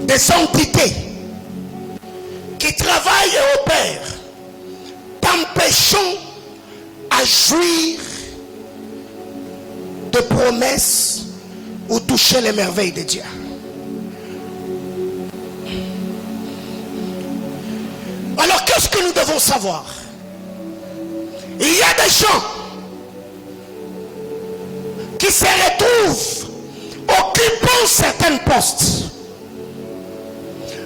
des entités qui travaillent et opèrent, t'empêchant à jouir de promesses ou toucher les merveilles de Dieu. Alors qu'est-ce que nous devons savoir? Il y a des gens qui se retrouvent occupant certains postes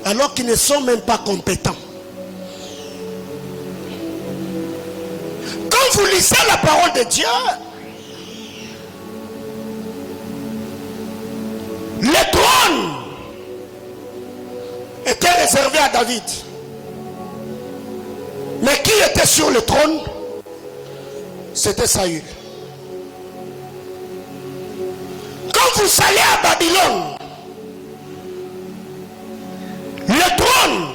alors qu'ils ne sont même pas compétents. Quand vous lisez la parole de Dieu, le trône était réservé à David. Mais qui était sur le trône? C'était Saül. Quand vous allez à Babylone, le trône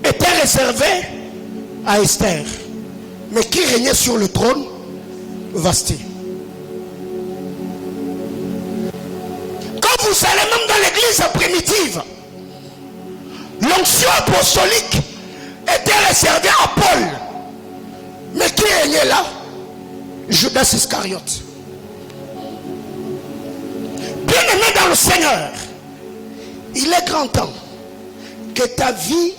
était réservé à Esther. Mais qui régnait sur le trône? Vasti. Quand vous allez même dans l'église primitive, l'onction apostolique était réservée à Paul. Mais qui régnait là? Judas Iscariote. Bien-aimé dans le Seigneur, il est grand temps que ta vie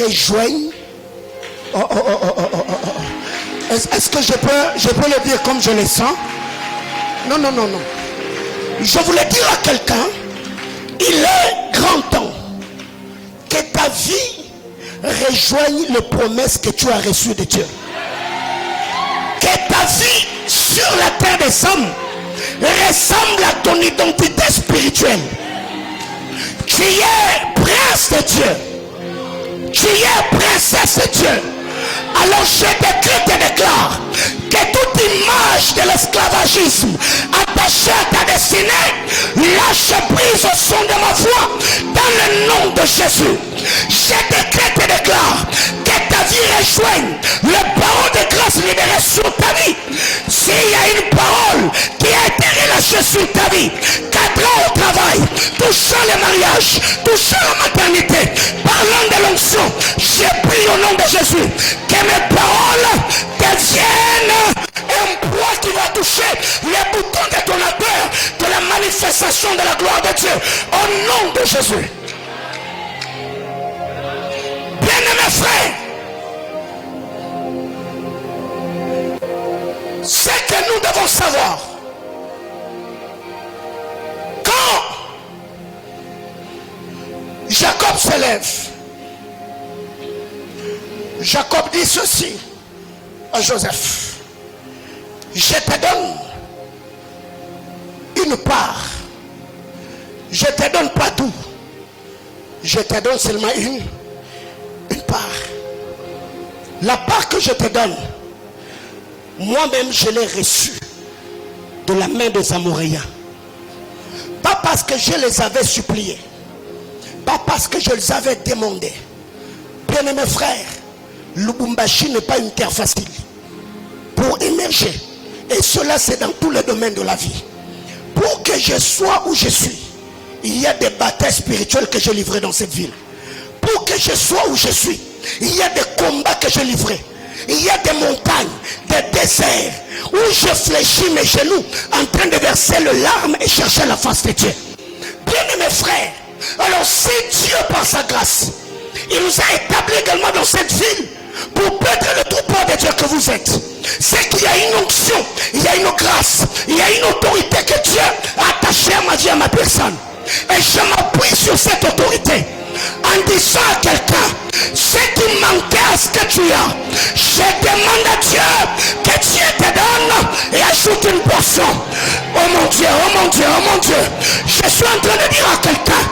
rejoigne. Est-ce que je peux le dire comme je le sens? Non. Je voulais dire à quelqu'un, il est grand temps que ta vie rejoigne les promesses que tu as reçues de Dieu. Que ta vie sur la terre des hommes ressemble à ton identité spirituelle. Tu es prince de Dieu. Tu es princesse de Dieu. Alors je décrète et déclare que toute image de l'esclavagisme attachée à ta destinée lâche prise au son de ma voix dans le nom de Jésus. Je décrète et déclare que ta vie rejoigne les paroles de grâce libérées sur ta vie. S'il y a une parole qui a été relâchée sur ta vie, 4 ans au travail, touchant le mariage, touchant la maternité, parlant de l'onction, j'ai pris au nom de Jésus que mes paroles deviennent un poids qui va toucher les boutons de ton ardeur, de la manifestation de la gloire de Dieu, au nom de Jésus. Bien-aimés frères, ce que nous devons savoir, quand Jacob se lève, Jacob dit ceci à Joseph: je te donne une part, je ne te donne pas tout, je te donne seulement une part. La part que je te donne, moi-même je l'ai reçue de la main des Amoréens. Pas parce que je les avais suppliés, pas parce que je les avais demandés. Bien-aimés frères, Lubumbashi n'est pas une terre facile pour émerger. Et cela c'est dans tous les domaines de la vie. Pour que je sois où je suis, il y a des batailles spirituelles que j'ai livrées dans cette ville. Pour que je sois où je suis, il y a des combats que j'ai livrés. Il y a des montagnes, des déserts où je fléchis mes genoux en train de verser le larmes et chercher la face de Dieu. Bien-aimés frères, alors si Dieu par sa grâce, il nous a établis également dans cette ville pour perdre le troupeau de Dieu que vous êtes, c'est qu'il y a une onction, il y a une grâce, il y a une autorité que Dieu a attachée à ma vie, à ma personne. Et je m'appuie sur cette autorité en disant à quelqu'un: ce qui manquait à ce que tu as, je demande à Dieu que Dieu te donne et ajoute une portion. Oh mon Dieu, oh mon Dieu, oh mon Dieu, je suis en train de dire à quelqu'un: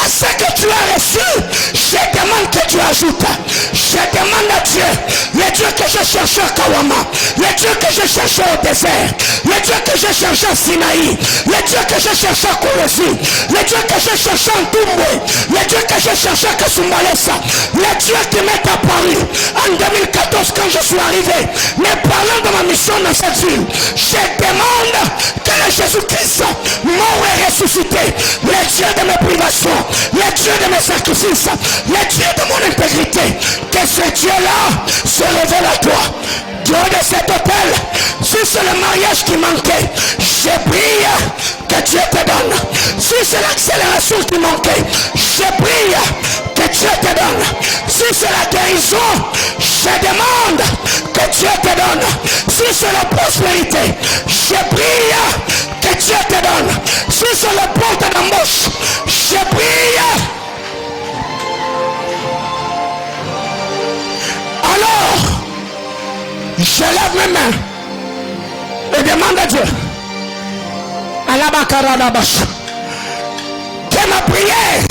à ce que tu as reçu, je demande que tu ajoutes. Je demande à Dieu, le Dieu que je cherchais à Kawama, le Dieu que je cherchais au désert, le Dieu que je cherchais à Sinaï, le Dieu que je cherchais à Kourosi, le Dieu que je cherchais à Ndoumwe, le Dieu que je cherchais à Kasumbalesa, le Dieu qui m'est apparu en 2014 quand je suis arrivé, mais parlant de ma mission dans cette ville, je demande que le Jésus-Christ mort et ressuscité, le Dieu de mes privations, le Dieu de mes sacrifices, le Dieu de mon intégrité, que ce Dieu-là se révèle à toi. Dieu de cet hôtel, si c'est le mariage qui manquait, je prie que Dieu te donne. Si c'est l'accélération qui manquait, je prie que Dieu te donne. Si c'est la guérison, je demande que Dieu te donne. Si c'est la prospérité, je prie que Dieu te donne. Si c'est la porte d'embauche, je prie. Alors, je lève mes mains et demande à Dieu, que ma prière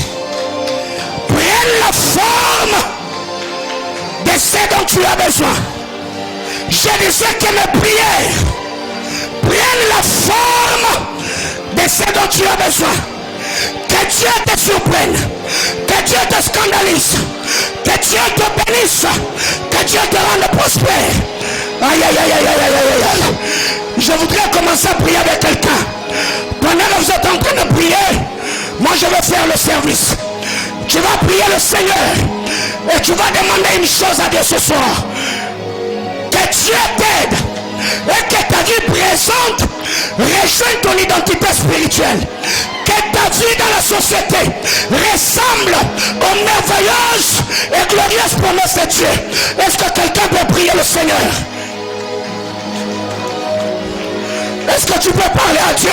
prenne la forme de ce dont tu as besoin. Je disais que mes prières prennent la forme de ce dont tu as besoin. Que Dieu te surprenne, que Dieu te scandalise, que Dieu te bénisse, que Dieu te rende prospère. Aïe, aïe, aïe, aïe, aïe, aïe, aïe. Je voudrais commencer à prier avec quelqu'un. Pendant que vous êtes en train de prier, moi je vais faire le service. Tu vas prier le Seigneur et tu vas demander une chose à Dieu ce soir. Que Dieu t'aide et que ta vie présente rejoigne ton identité spirituelle. Que ta vie dans la société ressemble aux merveilleuses et glorieuses promesses de Dieu. Est-ce que quelqu'un peut prier le Seigneur? Est-ce que tu peux parler à Dieu?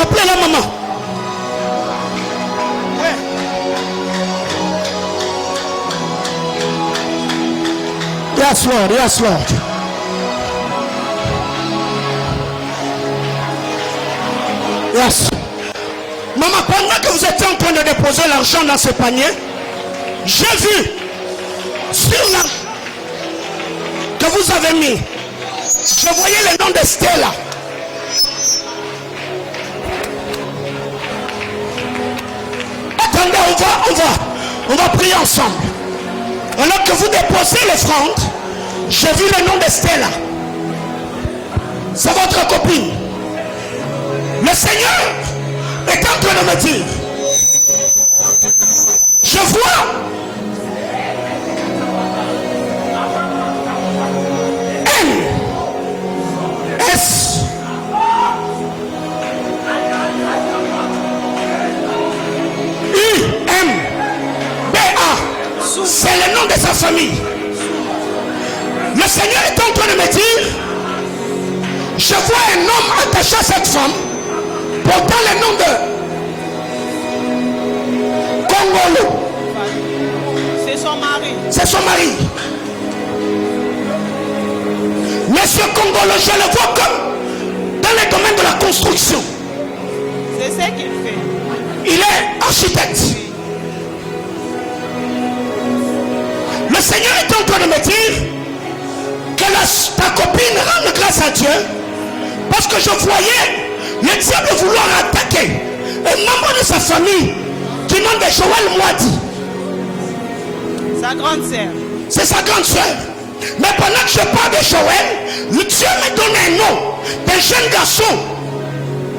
Appelez la maman. Yes, Lord. Yes, Lord. Yes. Maman, pendant que vous étiez en train de déposer l'argent dans ce panier, j'ai vu sur l'argent que vous avez mis, je voyais le nom de Stella. Attendez, on va prier ensemble. Alors que vous déposez l'offrande, j'ai vu le nom de Stella. C'est votre copine. Le Seigneur est en train de me dire, je vois c'est le nom de sa famille. Le Seigneur est en train de me dire, je vois un homme attaché à cette femme portant le nom de Kongolo. C'est son mari. C'est son mari. Monsieur Kongolo, je le vois comme dans le domaine de la construction. C'est ce qu'il fait. Il est architecte. Le Seigneur est en train de me dire que ta copine rende grâce à Dieu parce que je voyais le diable vouloir attaquer un membre de sa famille qui nom de Joël Moadi. Sa grande sœur. C'est sa grande sœur. Mais pendant que je parle de Joël, le Dieu me donne un nom d'un jeune garçon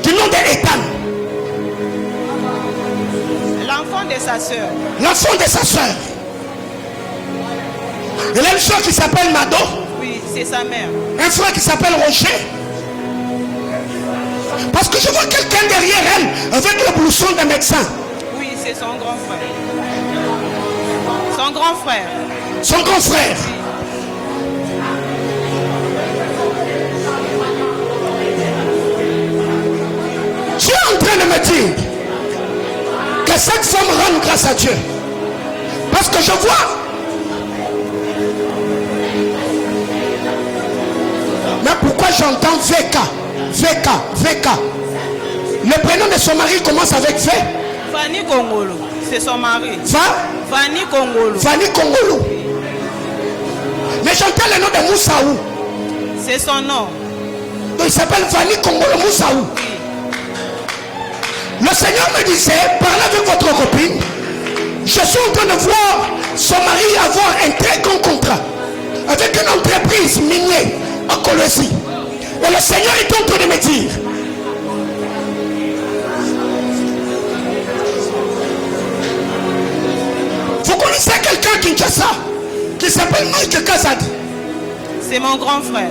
du nom de Ethan. L'enfant de sa sœur. L'enfant de sa sœur. Il a une soeur qui s'appelle Mado. Oui, c'est sa mère. Un frère qui s'appelle Roger. Parce que je vois quelqu'un derrière elle avec le blouson d'un médecin. Oui, c'est son grand frère. Son grand frère. Son grand frère. Tu es en train de me dire que cette femme rend grâce à Dieu. Parce que je vois. Mais pourquoi j'entends VK? Le prénom de son mari commence avec V. Fanny Kongolo. C'est son mari. Vani Kongolo. Vani Kongolo. Mais j'entends le nom de Moussaou. C'est son nom. Donc il s'appelle Vani Kongolo Moussaou. Le Seigneur me disait, parlez avec votre copine. Je suis en train de voir son mari avoir un très grand contrat avec une entreprise minière en Colombie. Et le Seigneur est en train de me dire, vous connaissez quelqu'un à Kinshasa qui s'appelle Mike Kazad? C'est mon grand frère.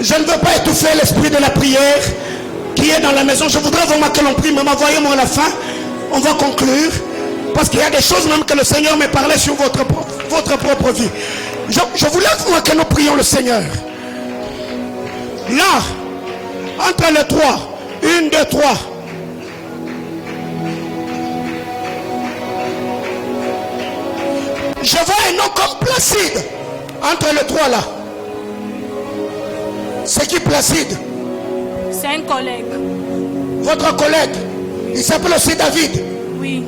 Je ne veux pas étouffer l'esprit de la prière qui est dans la maison. Je voudrais vraiment que l'on prie, mais envoyez-moi à la fin. On va conclure. Parce qu'il y a des choses même que le Seigneur me parlait sur votre propre vie. Je voulais vraiment que nous prions le Seigneur. Là, entre les trois. 1, 2, 3. Je vois un nom comme Placide. Entre les trois là. C'est qui Placide? C'est un collègue. Votre collègue. Il s'appelle aussi David. Oui.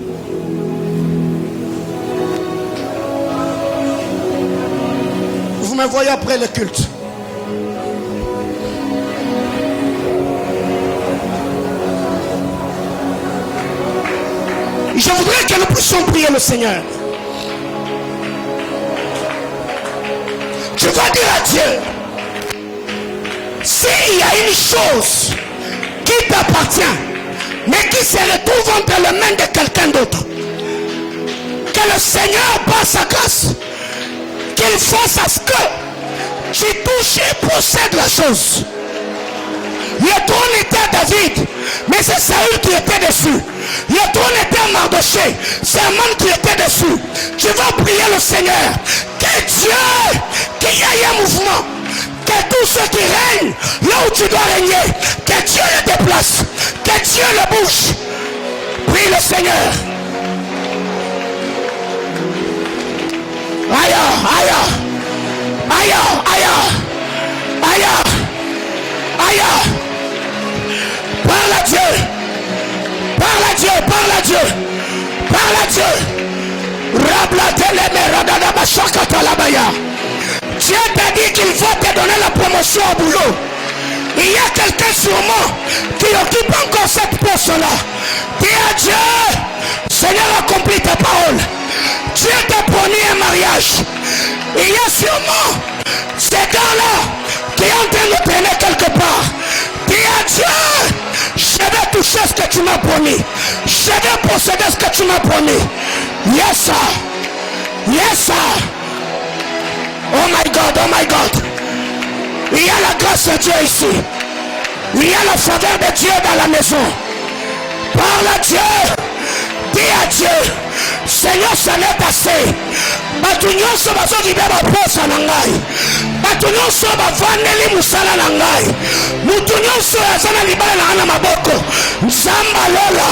Vous me voyez après le culte. Je voudrais que nous puissions prier le Seigneur. Tu vas dire à Dieu, s'il y a une chose qui t'appartient, mais qui se retrouve entre les mains de quelqu'un d'autre, que le Seigneur, par sa grâce, qu'il fasse à ce que tu touches et possèdes la chose. Le trône était à David, mais c'est Saül qui était dessus. Le trône était à Mardoché, c'est Aman qui était dessus. Tu vas prier le Seigneur, que Dieu, qu'il y ait un mouvement, que tout ce qui règne, là où tu dois régner, que Dieu le déplace, que Dieu le bouge. Prie le Seigneur. Aïe, aïe, aïe, aïe, aïe, aïe. Parle à Dieu. Parle à Dieu, parle à Dieu. Parle à Dieu. Dieu t'a dit qu'il va te donner la promotion au boulot. Il y a quelqu'un sûrement qui occupe encore cette poste-là. Dis à Dieu, Seigneur, accomplis tes paroles. Dieu t'a promis un mariage. Il y a sûrement ces gars-là qui est en train de traîner quelque part. Dis à Dieu, je vais toucher ce que tu m'as promis. Je vais posséder ce que tu m'as promis. Yes, sir. Yes, sir. Oh my God, oh my God. Il y a la grâce de Dieu ici. Il y a la faveur de Dieu dans la maison. Parle à Dieu. Dis à Dieu, Seigneur, ça n'est assez. Batunyo soba so di beba posa na ngai. Batunyo soba vaneli musala na ngai. Mutunyo so azana libala na ana maboko. Nzamba lola.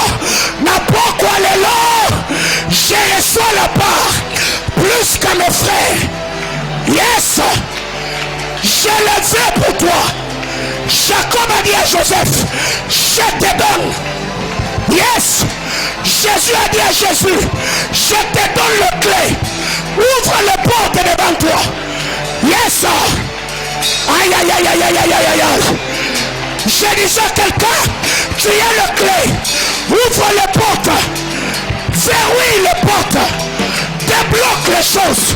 Na poko alelo. Je reçois la part plus qu'à mes frères. Yes. Je le veux pour toi. Jacob a dit à Joseph, je te donne. Yes. Jésus a dit à Jésus, je te donne le clé. Ouvre les portes devant toi. Yes. Aïe, aïe, aïe, aïe, aïe, aïe, aïe, aïe. Je disais à quelqu'un, tu as le clé. Ouvre les portes. Verrouille les portes. Débloque les choses.